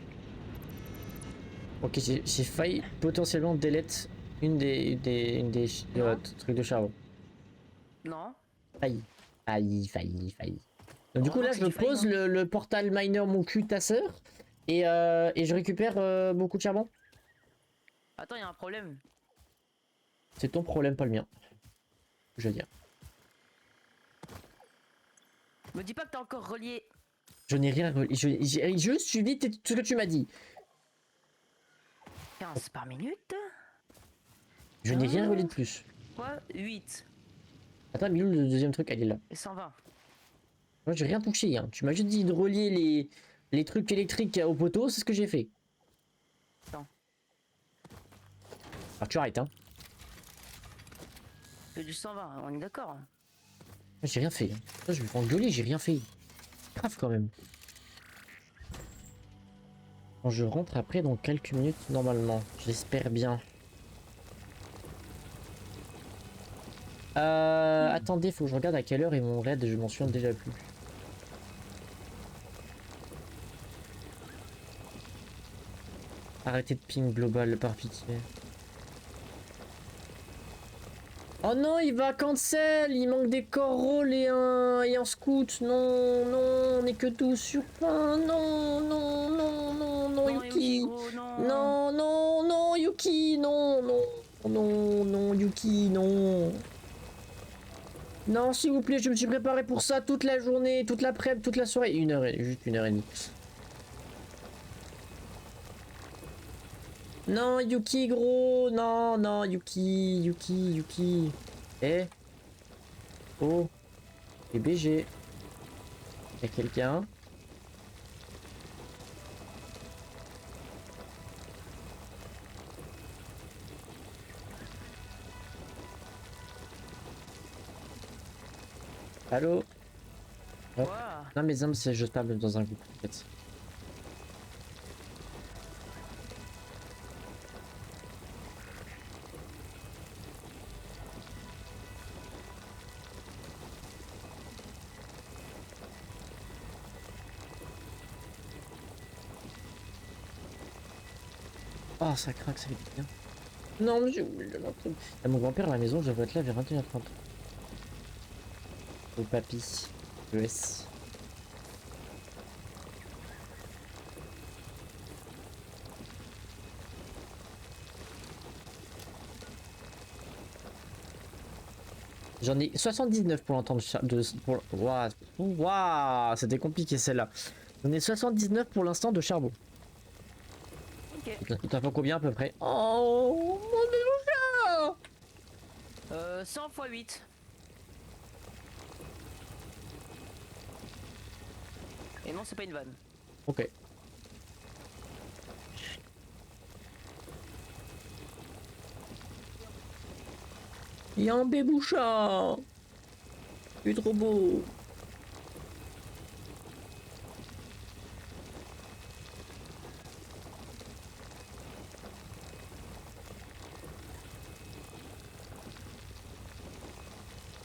Ok, j'ai failli potentiellement delete une des Non. trucs de charbon. Non. Failli. Failli. Donc, du coup, Heureusement là, que je c'est du pose failli, le portal miner, mon cul, ta sœur. Et je récupère beaucoup de charbon. Attends, il y a un problème. C'est ton problème, pas le mien. Je veux dire. Me dis pas que t'as encore relié. Je n'ai rien. J'ai juste suivi ce que tu m'as dit. 15 par minute. Je n'ai rien relié de plus. Quoi 8 Attends, mais où le deuxième truc? Elle est là. et 120. Moi, j'ai rien touché. Hein. Tu m'as juste dit de relier les trucs électriques au poteau. C'est ce que j'ai fait. Attends. Alors, tu arrêtes, hein. C'est du 120, on est d'accord. J'ai rien fait. Hein. Ça, je vais m'engueuler, j'ai rien fait. Grave quand même. Quand je rentre après dans quelques minutes, normalement. J'espère bien. Attendez, faut que je regarde à quelle heure est mon raid, je m'en souviens déjà plus. Arrêtez de ping global par pitié. Oh non, il va cancel, il manque des core roll et un scout. Non, on est que tous sur fin. Non, Yuki. Gros, non. Non, Yuki, non, Yuki, non. Non, s'il vous plaît, je me suis préparé pour ça toute la journée, toute l'après-midi, toute la soirée. Juste 1 heure et demie. Non, Yuki, gros. Non, Yuki. Eh. Oh. Et BG. Y'a quelqu'un? Allô? Oh. Ouah. Non, mes armes, c'est jetable dans un groupe, en fait. Oh, ça craque, ça fait du bien. Non, mais j'ai oublié de l'entendre. Il y a mon grand-père à la maison, je vais être là vers 21h30. Au papy. ES. J'en ai 79 pour l'entendre Waouh, c'était compliqué celle-là. J'en ai 79 pour l'instant de charbon. Ok. Il t'en faut combien à peu près? Oh mon dieu! 100 x 8. Et non, c'est pas une vanne. Ok. Il y a un béboucha. Il est trop beau.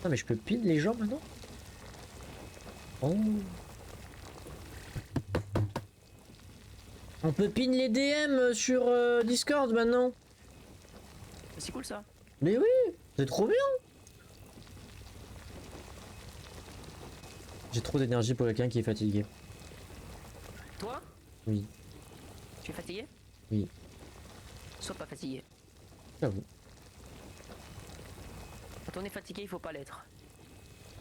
Non mais je peux pin les gens maintenant? Oh. On peut pin les DM sur Discord maintenant. C'est cool ça. Mais oui, c'est trop bien. J'ai trop d'énergie pour quelqu'un qui est fatigué. Toi, Oui, tu es fatigué? oui, Sois pas fatigué. j'avoue. Quand on est fatigué, il faut pas l'être.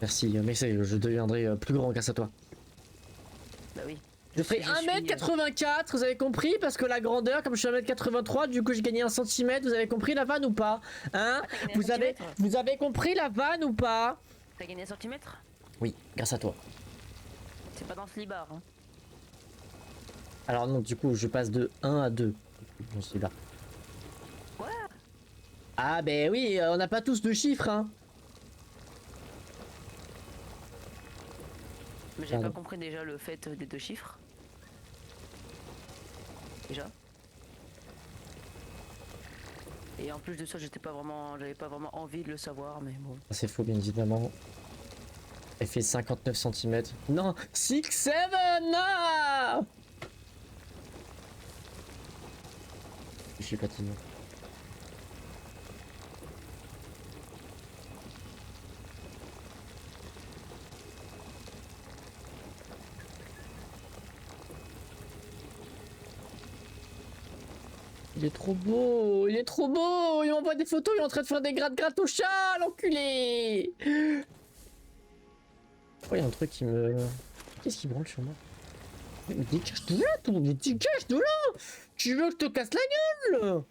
Merci, mais je deviendrai plus grand grâce à toi. Bah oui. Je ferai 1m84, vous avez compris? Parce que la grandeur, comme je suis 1m83, du coup j'ai gagné 1 cm, vous avez compris la vanne ou pas? Hein? Vous avez compris la vanne ou pas? T'as gagné 1 centimètre? Oui, grâce à toi. C'est pas dans ce libar. Hein. Alors non, du coup je passe de 1 à 2. J'en suis là. Quoi? Ah ben oui, on n'a pas tous de chiffres, hein. Mais j'ai pas Pardon. compris déjà le fait des 2 chiffres. Déjà. Et en plus de ça, j'avais pas vraiment envie de le savoir, mais bon. C'est faux, bien évidemment. Elle fait 59 cm. Non, 6, 7, non! Je suis fatigué. Il est trop beau, il est trop beau. Il m'envoie des photos, il est en train de faire des gratte-gratte au chat, l'enculé. Oh, il y a un truc qui me... Qu'est-ce qui branle sur moi? Mais dégage de là, toi, mais dégage de là. Tu veux que je te casse la gueule?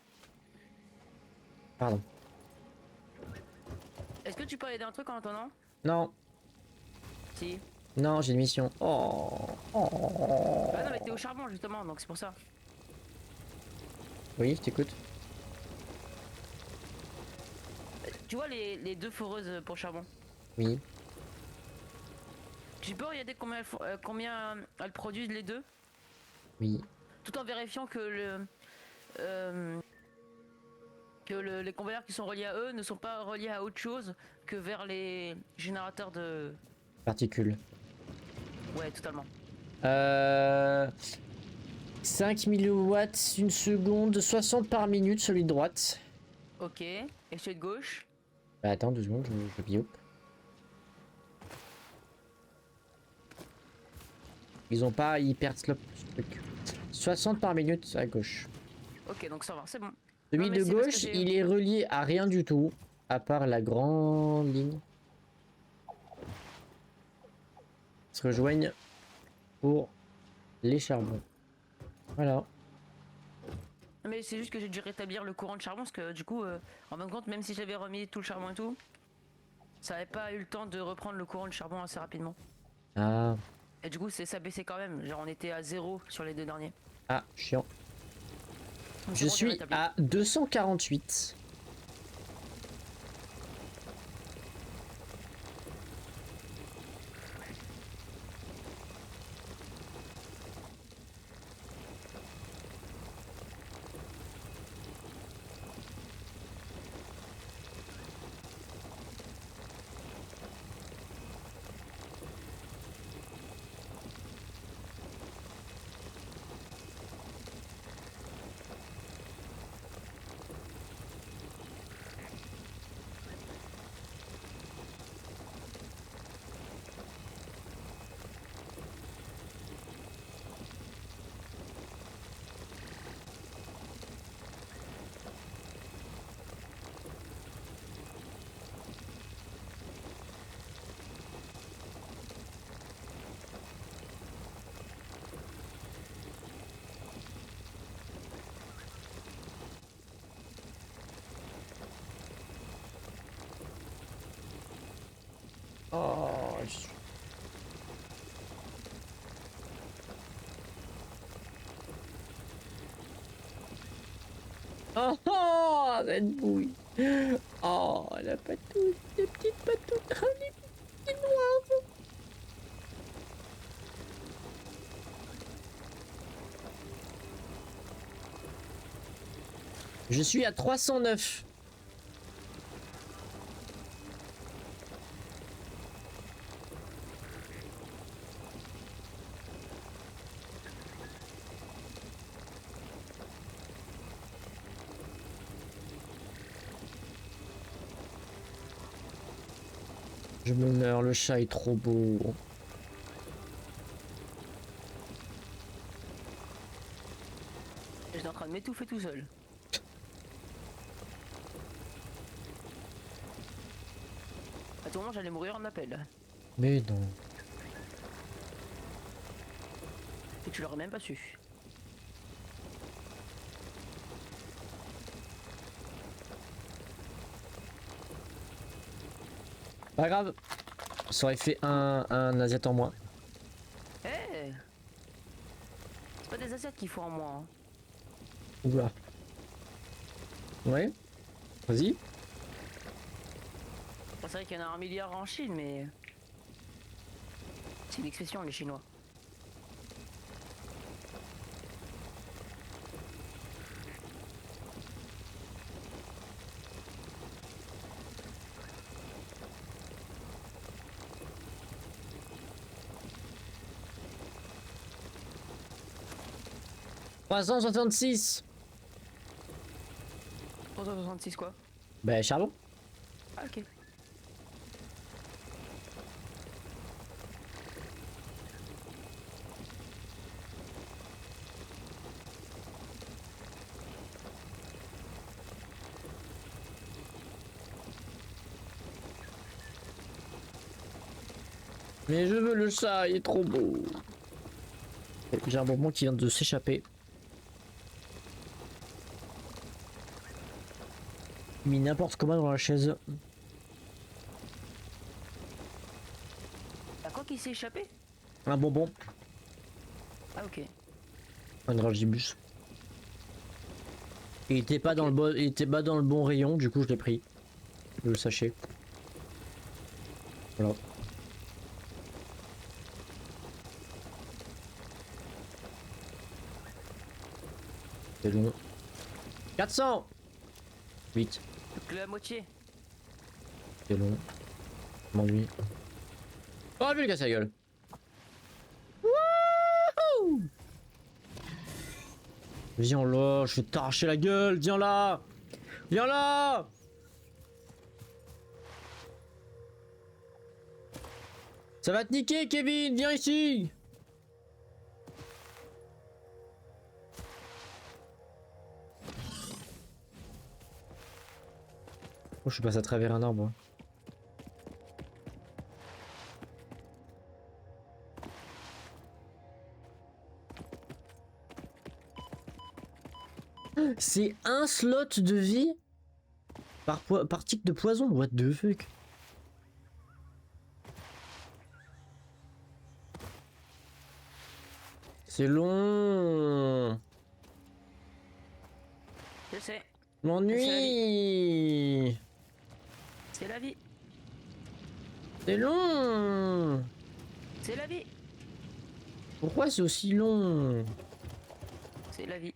Pardon. Est-ce que tu peux aider un truc en attendant? Non, Si. non, j'ai une mission. Oh, oh. Bah non, mais t'es au charbon justement, donc c'est pour ça. Oui, je t'écoute. Tu vois les 2 foreuses pour charbon? Oui. Tu peux regarder combien elles produisent les 2? Oui. Tout en vérifiant que les convoyeurs qui sont reliés à eux ne sont pas reliés à autre chose que vers les générateurs de... Particules. Ouais, totalement. 5 milliwatts, une seconde, 60 par minute, celui de droite. Ok. Et celui de gauche? Bah attends 2 secondes, je biope. Ils ont pas hyper slop ce truc. 60 par minute à gauche. Ok, donc ça va, c'est bon. Celui Non, mais de c'est parce que gauche, j'ai- il est relié à rien du tout, à part la grande ligne. Ils se rejoignent pour les charbons. Voilà. Mais c'est juste que j'ai dû rétablir le courant de charbon parce que du coup, en fin de compte, même si j'avais remis tout le charbon et tout, ça avait pas eu le temps de reprendre le courant de charbon assez rapidement. Ah, Et du coup, ça baissait quand même. Genre, on était à 0 sur les 2 derniers. ah, chiant. Donc, Je c'est bon, j'ai suis rétabli. à 248. Oh, oh, cette bouille. Oh, la patouille, la petite patouille. Oh, les petits noirs. Je suis à 309. Je me meurs, le chat est trop beau. J'étais en train de m'étouffer tout seul. À tout moment, j'allais mourir en appel. Mais non. Et tu l'aurais même pas su. Pas grave. Ça aurait fait un asiat en moins. Eh C'est pas des assiettes qu'il faut en moins. Hein. Oula. Ouais. Vas-y. Bon, c'est vrai qu'il y en a 1 milliard en Chine, mais... C'est une expression, les Chinois. « 366 ». 366 quoi? Bah charbon. Ah ok. Mais je veux le chat, il est trop beau. J'ai un bonbon qui vient de s'échapper. Mis n'importe comment dans la chaise. Y'a quoi qui s'est échappé? Un bonbon. Ah ok. Un dragibus. Il était pas dans le bon, il était pas dans le bon rayon, du coup je l'ai pris. Le sachet. Voilà. C'est long. 400. 8. Que la moitié. C'est long. Je m'ennuie. Oh, je vais lui casser la gueule. Wouhou! Viens là, je vais t'arracher la gueule, viens là! Viens là! Ça va te niquer, Kevin, viens ici! Oh, je suis passé à travers un arbre. C'est un slot de vie par tic de poison. What the fuck? C'est long. Je sais. M'ennuie. C'est la vie. C'est long. C'est la vie. Pourquoi c'est aussi long? C'est la vie.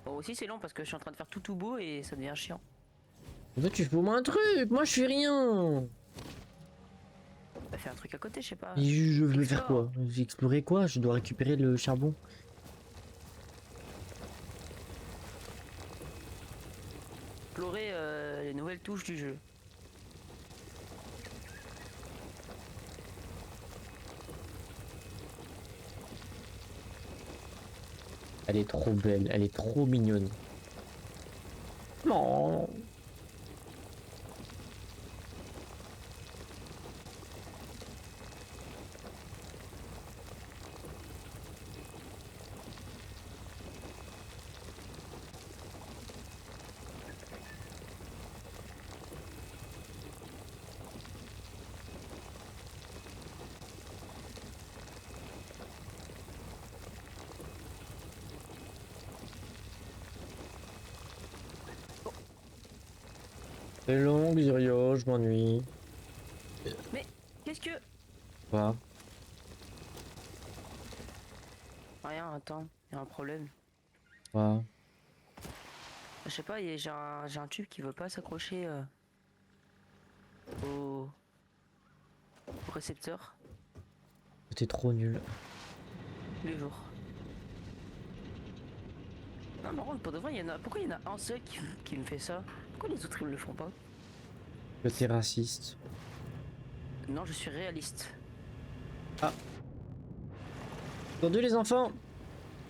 Bon aussi c'est long parce que je suis en train de faire tout beau et ça devient chiant. Toi tu fais au moins un truc, moi je fais rien. Bah fais un truc à côté, je sais pas. Et je veux faire Explore. quoi? Je vais explorer quoi? Je dois récupérer le charbon. Explorer les nouvelles touches du jeu. Elle est trop belle, elle est trop mignonne. Non. C'est long, Xirio, je m'ennuie. Qu'est-ce que... Quoi? Rien, attends, y a un problème. Quoi? Je sais pas, j'ai un tube qui veut pas s'accrocher au... au récepteur T'es trop nul. le jour. Non, par contre, pour de vrai, pourquoi il y en a un seul qui me fait ça? Pourquoi les autres ils me le font pas? Que t'es raciste. Non, je suis réaliste. Entendu les enfants?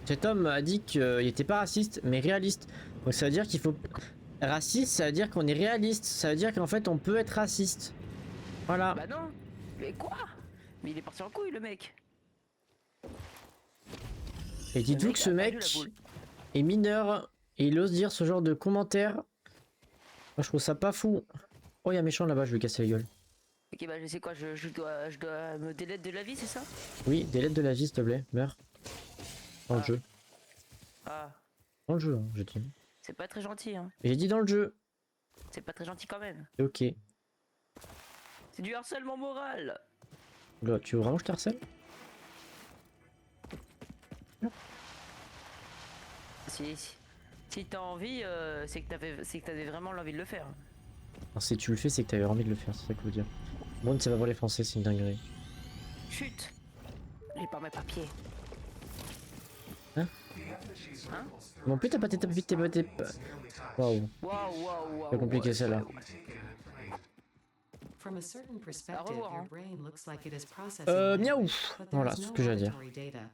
Cet homme a dit qu'il était pas raciste, mais réaliste. Donc ça veut dire qu'il faut... Raciste, ça veut dire qu'on est réaliste. Ça veut dire qu'en fait, on peut être raciste. Voilà. Bah non. Mais quoi? Mais il est parti en couille, le mec. Et dites-vous mec que ce a perdu mec la boule. est mineur et il ose dire ce genre de commentaires. Moi, je trouve ça pas fou. Oh, il y a un méchant là-bas, je vais lui casser la gueule. Ok, bah je sais quoi, je dois me délettre de la vie, c'est ça? Oui, des lettres de la vie, s'il te plaît. Meurs. Dans le Ah. jeu. Ah, Dans le jeu, hein, je dis. c'est pas très gentil, hein. J'ai dit dans le jeu. C'est pas très gentil quand même. C'est ok. C'est du harcèlement moral. Là, tu veux vraiment que je te harcèle? Si t'as envie, c'est que t'avais vraiment l'envie de le faire. Alors, si tu le fais, c'est que t'avais envie de le faire, c'est ça que je veux dire. Bon, ça va voir les Français, c'est une dinguerie. Chut. J'ai pas mes papiers. Hein? Hein? Bon, plus t'as pas tes papiers. Waouh. Waouh, waouh, waouh. C'est compliqué, celle-là. From a certain perspective, revoir, your hein. brain looks like it is processing Miaou. language, but there Voilà, is c'est no ce que j'ai à dire. auditory data.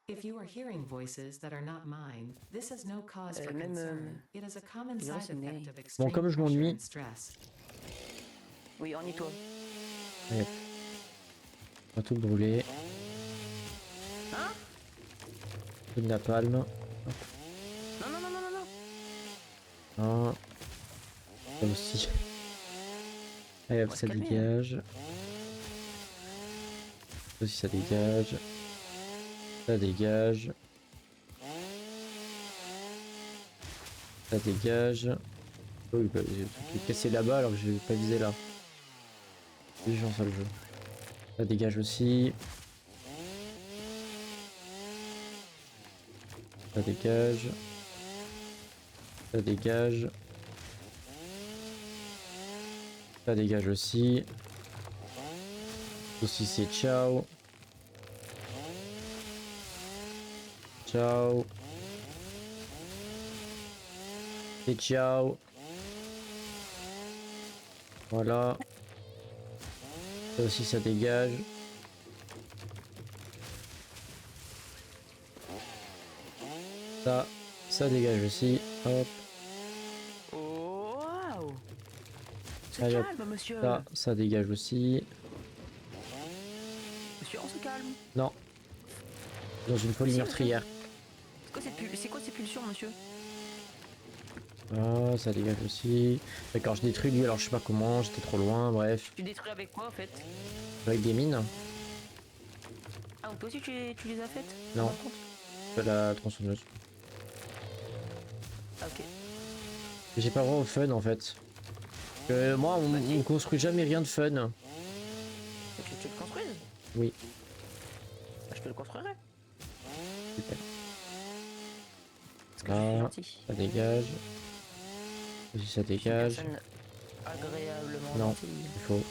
If you are hearing voices that are not mine, this is no cause for même, concern. It is a common les gens, side c'est né. effect of extreme comme je pressure m'ennuie. and stress. Oui, ennuie-toi. Allez. On va tout brûler. Hein? Tout de napalm. Non, non, non, non, non, non. Un. Ça aussi. Allez hop, va se ça calmer, dégage. Ça aussi, ça dégage. Ça dégage. Ça dégage. Oh, oui, bah, j'ai cassé là-bas alors que je vais pas viser là. C'est chiant ça le jeu. Ça dégage aussi. Ça dégage. Ça dégage. Ça dégage aussi. Aussi c'est ciao. Ciao. Et ciao. Voilà. Ça aussi ça dégage. Ça dégage aussi. Hop. Oh, waouh. Se Allez, hop. calme, monsieur. Ça dégage aussi. Monsieur, on se calme. Non. Dans une folie Si, meurtrière. C'est quoi ces pulsions, monsieur? Ah, ça dégage aussi. D'accord, je détruis lui, alors je sais pas comment, j'étais trop loin, bref. Tu détruis avec quoi, en fait? Avec des mines. Ah, donc toi aussi, tu les as faites? Non. Par contre De la tronçonneuse. Ah, ok. J'ai pas le droit au fun en fait. Moi, on construit jamais rien de fun. Tu le construises? Oui. Bah, je te le construirai. Super. Parce que je suis Ah, gentil. ça dégage. Aussi, ça Je suis une dégage. personne agréablement Non. gentille. Il faut.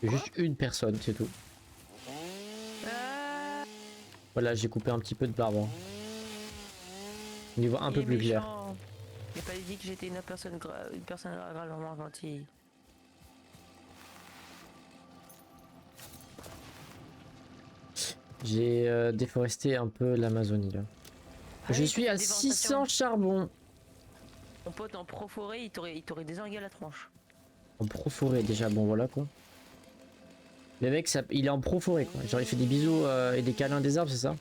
Juste une personne, c'est tout. Ah, Voilà, j'ai coupé un petit peu de barbe. On y voit un il peu est plus clair. méchant. J'ai pas dit que j'étais une personne agréablement gentille. J'ai déforesté un peu l'Amazonie là. Ah Je oui, suis t'as à fait déforestation. 600 charbon. Mon pote en pro-forêt, il t'aurait désingué à la tronche. En pro-forêt déjà, bon voilà quoi. Le mec, il est en pro-forêt quoi. Genre il fait des bisous et des câlins des arbres, c'est ça?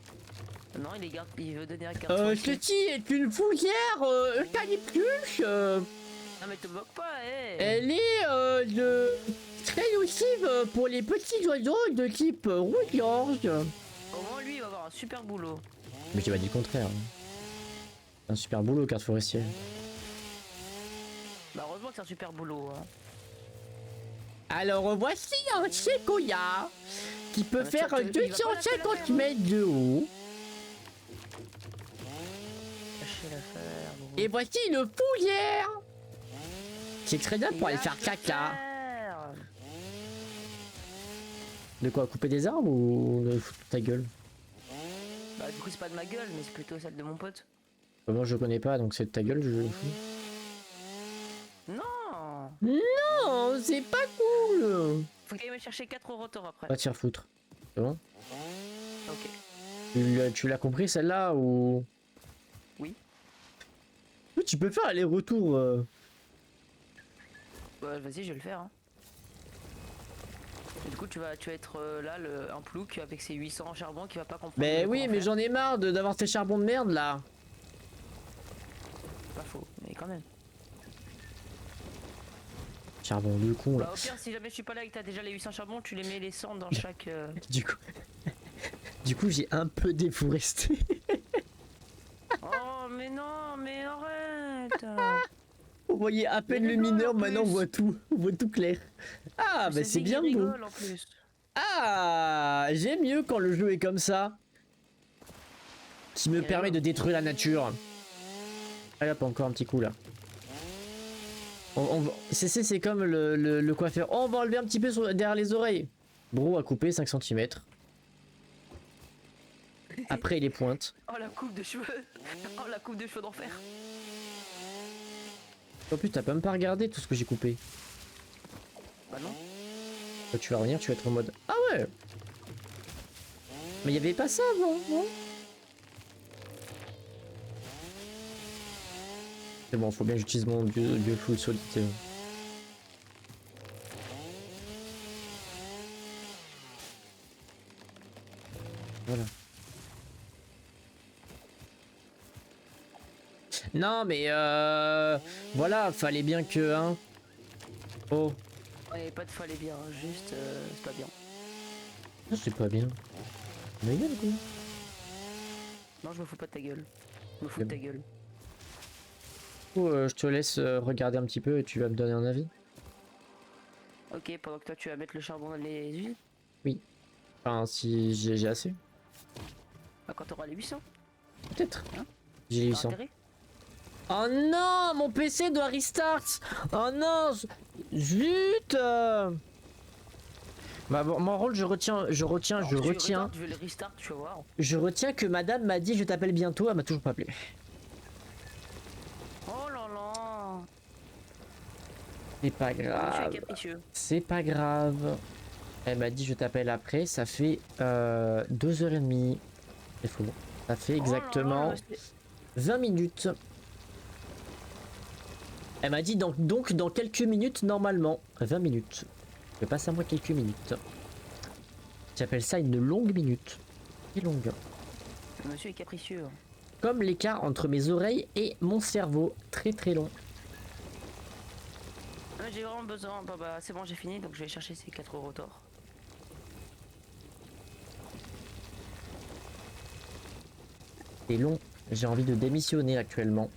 Non, il veut donner un carte. Ceci est une fougère eucalyptus. Non mais te moque pas, hé. Elle est très nocive pour les petits oiseaux de type rouge-gorge. Au moins lui, il va avoir un super boulot. Mais j'ai pas dit le contraire. Un super boulot, carte forestier. Bah heureusement que c'est un super boulot. Hein. Alors voici un séquoia qui peut Ah, faire tu vas- il va pas lâcher 250 l'affaire, mètres de haut. Lâchez l'affaire, gros. Et voici une fougère. C'est très bien pour aller faire Lâche caca. l'affaire. De quoi, couper des arbres ou de foutre ta gueule? Bah du coup c'est pas de ma gueule, mais c'est plutôt celle de mon pote. Moi je connais pas, donc c'est de ta gueule, je le fous. Non. Non, c'est pas cool. Faut qu'il aille me chercher 4 rotors après. Va te faire foutre. C'est bon? Ok. Tu l'as compris celle-là ou... Oui. Oui, tu peux faire aller-retour. Bah vas-y, je vais le faire. Hein. Et du coup tu vas être là, un plouc avec ses 800 en charbon qui va pas comprendre. Mais oui, comment mais faire. j'en ai marre d'avoir ces charbons de merde là. Pas faux, mais quand même. Charbon de con là. Bah au pire, si jamais je suis pas là et que t'as déjà les 800 charbons, tu les mets les 100 dans chaque... Du coup, j'ai un peu déforesté. Oh mais non, mais arrête. On voyait à peine Il le rigole, mineur, en maintenant on plus. voit tout. On voit tout clair. Ah, bah c'est bien beau. rigole, en plus. Ah, j'aime mieux quand le jeu est comme ça. Qui me Il permet rigole. de détruire la nature. Allez hop, encore un petit coup là. C'est comme le coiffeur. Oh, on va enlever un petit peu derrière les oreilles. Bro a coupé 5 cm. Après il est pointe. Oh la coupe de cheveux. Oh la coupe de cheveux d'enfer. En plus t'as même pas regardé tout ce que j'ai coupé. Bah non. Toi, tu vas revenir, tu vas être en mode ah ouais. Mais il y avait pas ça avant, non? C'est bon, faut bien que j'utilise mon dieu full solide. Voilà. Non mais voilà, fallait bien que hein. Oh, Ouais, pas de fallait bien, juste c'est pas bien. c'est pas bien. Mais bien quoi. Non, je me fous pas de ta gueule. Je me fous de ta gueule. Du coup, je te laisse regarder un petit peu et tu vas me donner un avis. Ok, pendant que toi tu vas mettre le charbon dans les usines. Enfin, si j'ai assez. Bah, quand t'auras les 800. Peut-être. Hein J'ai T'as 800. intérêt. Oh non, mon PC doit restart. Oh non, zut. Bah bon, mon rôle, je retiens, Alors, si tu retardes, je vais le restart, tu vas voir. je retiens que madame m'a dit je t'appelle bientôt, elle m'a toujours pas appelé. Oh là là. C'est pas Monsieur est grave. capricieux. C'est pas grave. Elle m'a dit je t'appelle après, ça fait 2h30. C'est faux. Ça fait exactement Oh là là, c'est- 20 minutes. Elle m'a dit donc dans quelques minutes normalement. 20 minutes. Je passe à moi quelques minutes. J'appelle ça une longue minute. Très longue. Monsieur est capricieux. Comme l'écart entre mes oreilles et mon cerveau. Très très long. Ah, j'ai vraiment besoin. Bah c'est bon, j'ai fini, donc je vais chercher ces 4 rotors. C'est long. J'ai envie de démissionner actuellement.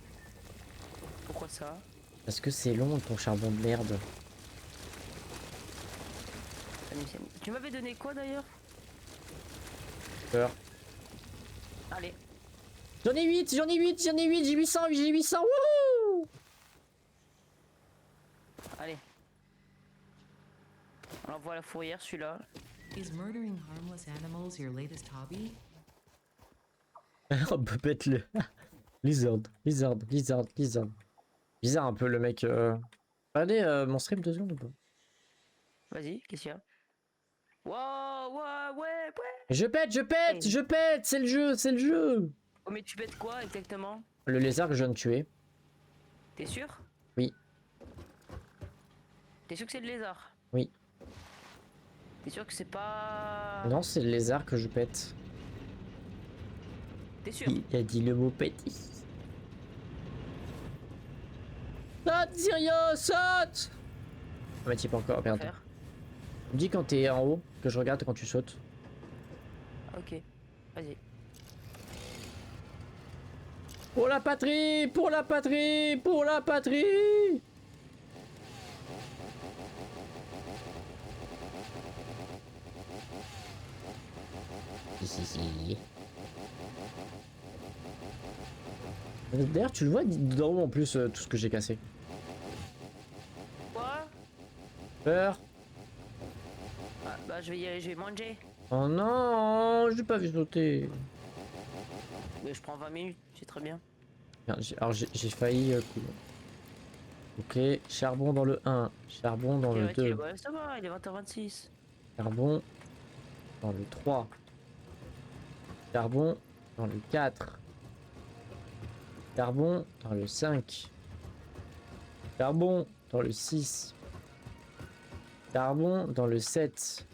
Pourquoi ça? Parce que c'est long ton charbon de merde. Tu m'avais donné quoi d'ailleurs? Peur. Allez. J'en ai 8, j'ai 800, j'ai 800. Wouhou! Allez. On envoie à la fourrière celui-là. Is murdering harmless animals your latest hobby? On peut mettre le Lizard. Bizarre un peu le mec. Regardez mon stream 2 secondes ou pas? Vas-y, qu'est-ce qu'il y a? Wow, ouais. Je pète, c'est le jeu. Oh mais tu pètes quoi exactement? Le lézard que je viens de tuer. T'es sûr? Oui. T'es sûr que c'est le lézard? Oui. T'es sûr que c'est pas... Non, c'est le lézard que je pète. T'es sûr? Il a dit le mot petit. Saute, Sirio, saute! Ah bah t'y es pas encore, merde. Faire. Me dis quand t'es en haut, que je regarde quand tu sautes. Ok, vas-y. Pour la patrie! Pour la patrie! Pour la patrie! Si. D'ailleurs, tu le vois d'en haut en plus, tout ce que j'ai cassé. Quoi? Peur. Ah, bah je vais y aller, je vais manger. Oh non, j'ai pas vu sauter. Mais je prends 20 minutes, c'est très bien. Merde, alors j'ai failli. Ok, charbon dans le 1, charbon dans le 2, Ouais, ça va, il est 20h26. charbon dans le 3, charbon dans le 4, charbon dans le 5, charbon dans le 6, charbon dans le 7,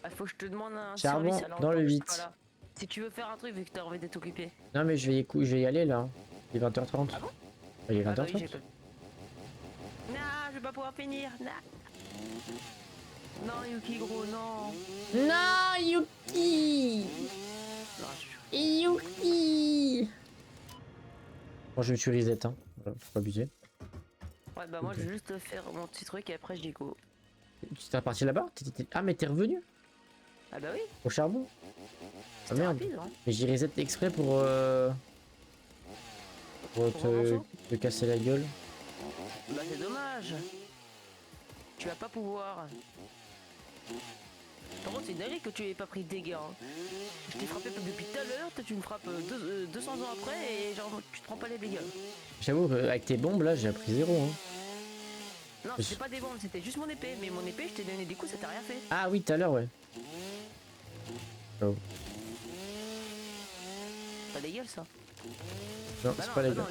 Ah, faut que je te demande un charbon service alors dans le que je suis pas 8. là. Si tu veux faire un truc vu que t'as envie d'être occupé. Non mais je vais y aller là. Il est 20h30. Ah bon? Il est Ah bah oui, 20h30. j'ai pas. Non, je vais pas pouvoir finir. Non, non Yuki gros, non. Non, Yuki! Non, Yuki! Bon, je vais tuer Reset, hein. Voilà, faut pas abuser. Ouais, bah moi je vais juste faire mon petit truc et après je dis go. Tu t'es parti là-bas? Ah mais t'es revenu Ah bah oui, au charbon? Ah c'était merde. rapide, hein. Mais j'ai reset exprès pour Pour remonter. te casser la gueule. Bah c'est dommage. Tu vas pas pouvoir. Par contre, c'est une dinguerie que tu aies pas pris de dégâts. Hein. Je t'ai frappé depuis tout à l'heure, toi tu me frappes 200 ans après et genre tu te prends pas les dégâts. J'avoue qu'avec tes bombes là, j'ai appris 0. Hein. Non, c'était pas des bombes, c'était juste mon épée. Mais mon épée, je t'ai donné des coups, ça t'a rien fait. Ah oui, tout à l'heure, ouais. Oh. Pas légal ça. Non, Bah c'est non, pas bah légal. non,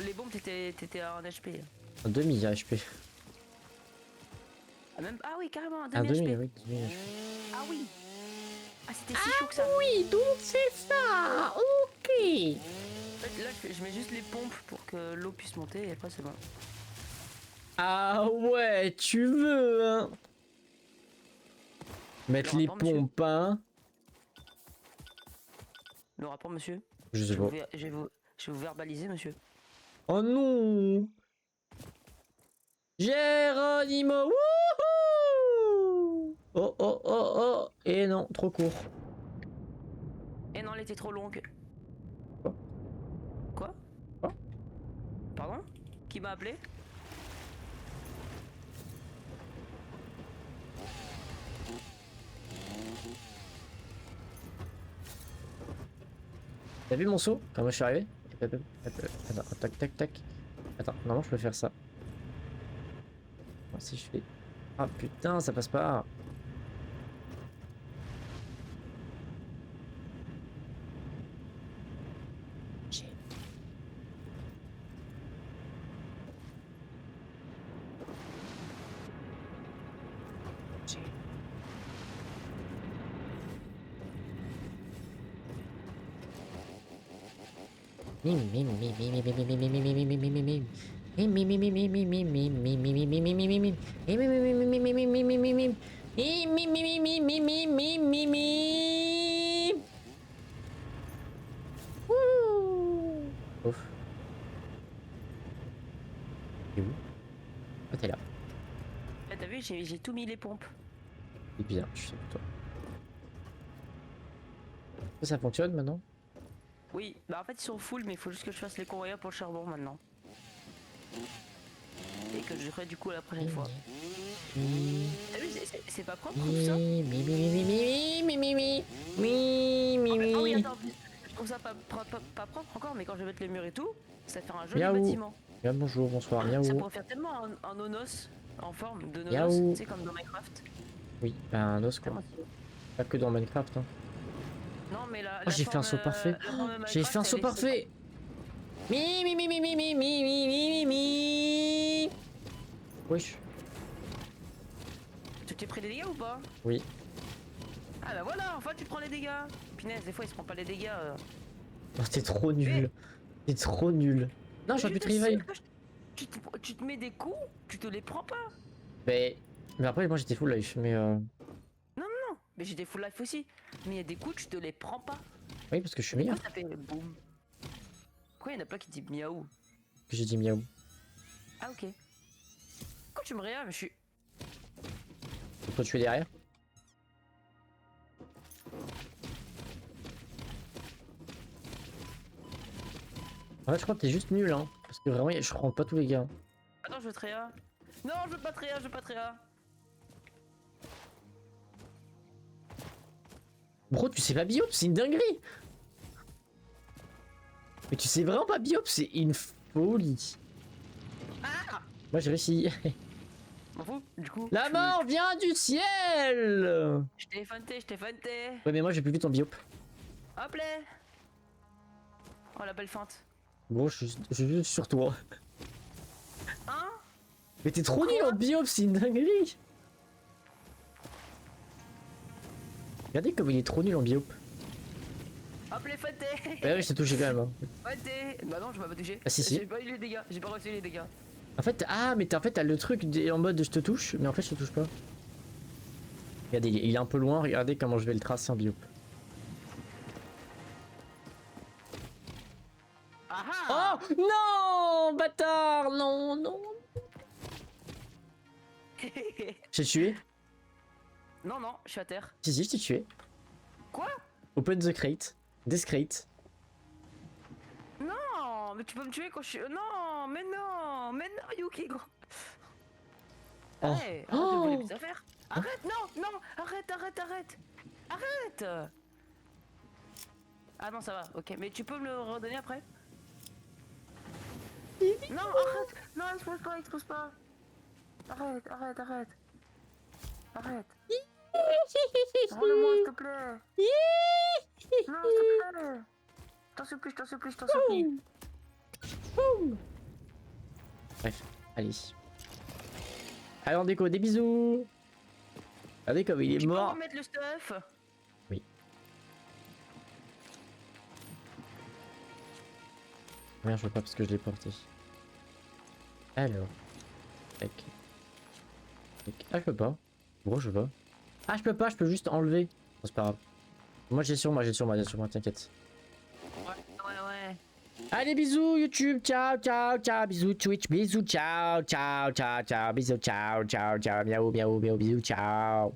les bombes t'étais à 1 HP. Un demi HP. Ah, même... ah oui, carrément, un Un demi demi, HP. oui, demi HP. Ah oui. Ah c'était si chaud que ça. Oui, donc c'est ça. Ok. En fait, là, je mets juste les pompes pour que l'eau puisse monter et après c'est bon. Ah ouais, tu veux, hein. Mettre Le les rapport, monsieur. pompes, hein. Le rapport, monsieur. Je sais pas. Je vais vous verbaliser, monsieur. Oh non. Géronimo. Wouhou. Oh, oh, oh, oh. Et non, trop court. Eh non, elle était trop longue. Quoi? Quoi? Quoi? Pardon? Qui m'a appelé? T'as vu mon saut quand moi je suis arrivé? Attends, tac, tac, tac. Attends, normalement je peux faire ça. Si je fais... Ah putain, ça passe pas. Ouf. T'es où? Ah, t'es là. Eh, t'as vu, j'ai tout mis les pompes. C'est bien, je suis avec toi. Ça fonctionne maintenant? Oui, bah en fait ils sont full, mais il faut juste que je fasse les convoyeurs pour le charbon maintenant. Et que je ferai du coup la prochaine fois. T'as vu, c'est pas propre comme ça? Ah oui, attends, en plus, je trouve ça pas propre encore, mais quand je vais mettre les murs et tout, ça va faire un joli Miaou. bâtiment. Bien, bonjour, bonsoir, Ça miaou. pourrait faire tellement un onos en forme de Miaou. nonos, tu sais, comme dans Minecraft. Oui, un os quoi. Tellement stylé. Pas que dans Minecraft. Hein. Non, mais Oh, j'ai fait un saut parfait. J'ai fait un saut parfait. Wesh. Tu t'es pris des dégâts ou pas? Oui. Ah bah voilà, enfin tu prends les dégâts. Punaise, des fois il se prend pas les dégâts. Oh, t'es trop nul. T'es trop nul. Non, j'aurais pu te revive. Tu te mets des coups, tu te les prends pas. Mais après, moi j'étais full life. Mais Non, mais j'ai des full life aussi. Mais il y a des coups, tu te les prends pas. oui, parce que je suis meilleur. Pourquoi ça fait boum? Pourquoi il y en a plein qui disent miaou? Que j'ai dit miaou. Ah ok. Quand tu me réveilles, je suis... Faut toi tuer derrière. En fait, je crois que t'es juste nul, hein. Parce que vraiment, je rentre pas tous les gars. Attends, je veux Tréa. Non, je veux pas Tréa, je veux pas Tréa. Bro, tu sais pas Biop, c'est une dinguerie. Mais tu sais vraiment pas Biop, c'est une folie. Ah, Moi, j'ai réussi. m'en fous, du coup. La mort vient du ciel. Je t'ai fanté, je t'ai fanté. Ouais, mais moi, j'ai plus vu ton Biop. Hop là. Oh, la belle feinte. Gros, je suis juste sur toi. Hein? Mais t'es trop nul en Biop, c'est une dinguerie. Regardez comme il est trop nul en Biop. Hop les fanté. Ouais, je t'ai touché quand même. Hein. Fanté. Bah non, je m'ai pas touché. Ah, si, si. J'ai pas eu les dégâts, j'ai pas reçu les dégâts. En fait, mais en fait, t'as le truc en mode je te touche, mais en fait, je te touche pas. Regardez, il est un peu loin, regardez comment je vais le tracer en Biop. Ah ah. Oh non, bâtard, non, non. J'ai tué. Non, non, je suis à terre. Si, si, je t'ai tué. Quoi? Open the crate. This crate. Non, mais tu peux me tuer quand je suis. Non, mais non, Yuki, gros. Oh. Arrête, arrête de voler mes affaires. Arrête, non, non, arrête, arrête, arrête. Arrête. Ah non, ça va, ok, mais tu peux me le redonner après? Non, arrête, non, expose pas, expose pas. Arrête, arrête, arrête. Arrête. Rends-le-moi, s'il te plaît. Non, s'il te plaît. Je t'en supplie, je t'en supplie, je t'en supplie. Bref, allez. Allez, on déco, des bisous. Regardez comme il est Tu peux mort. remettre le stuff? Merde, je veux pas parce que je l'ai porté. Alors. Tac. Tac. Ah, je peux pas. Gros, je peux pas. Ah, je peux pas, je peux juste enlever. Bon, c'est pas grave. Moi, j'ai sur moi, t'inquiète. Ouais, ouais, ouais. Allez, bisous YouTube, ciao, ciao, ciao, bisous Twitch, bisous, ciao, ciao, ciao, ciao, bisous, ciao, ciao, ciao, miaou, miaou, miaou, bisous, ciao.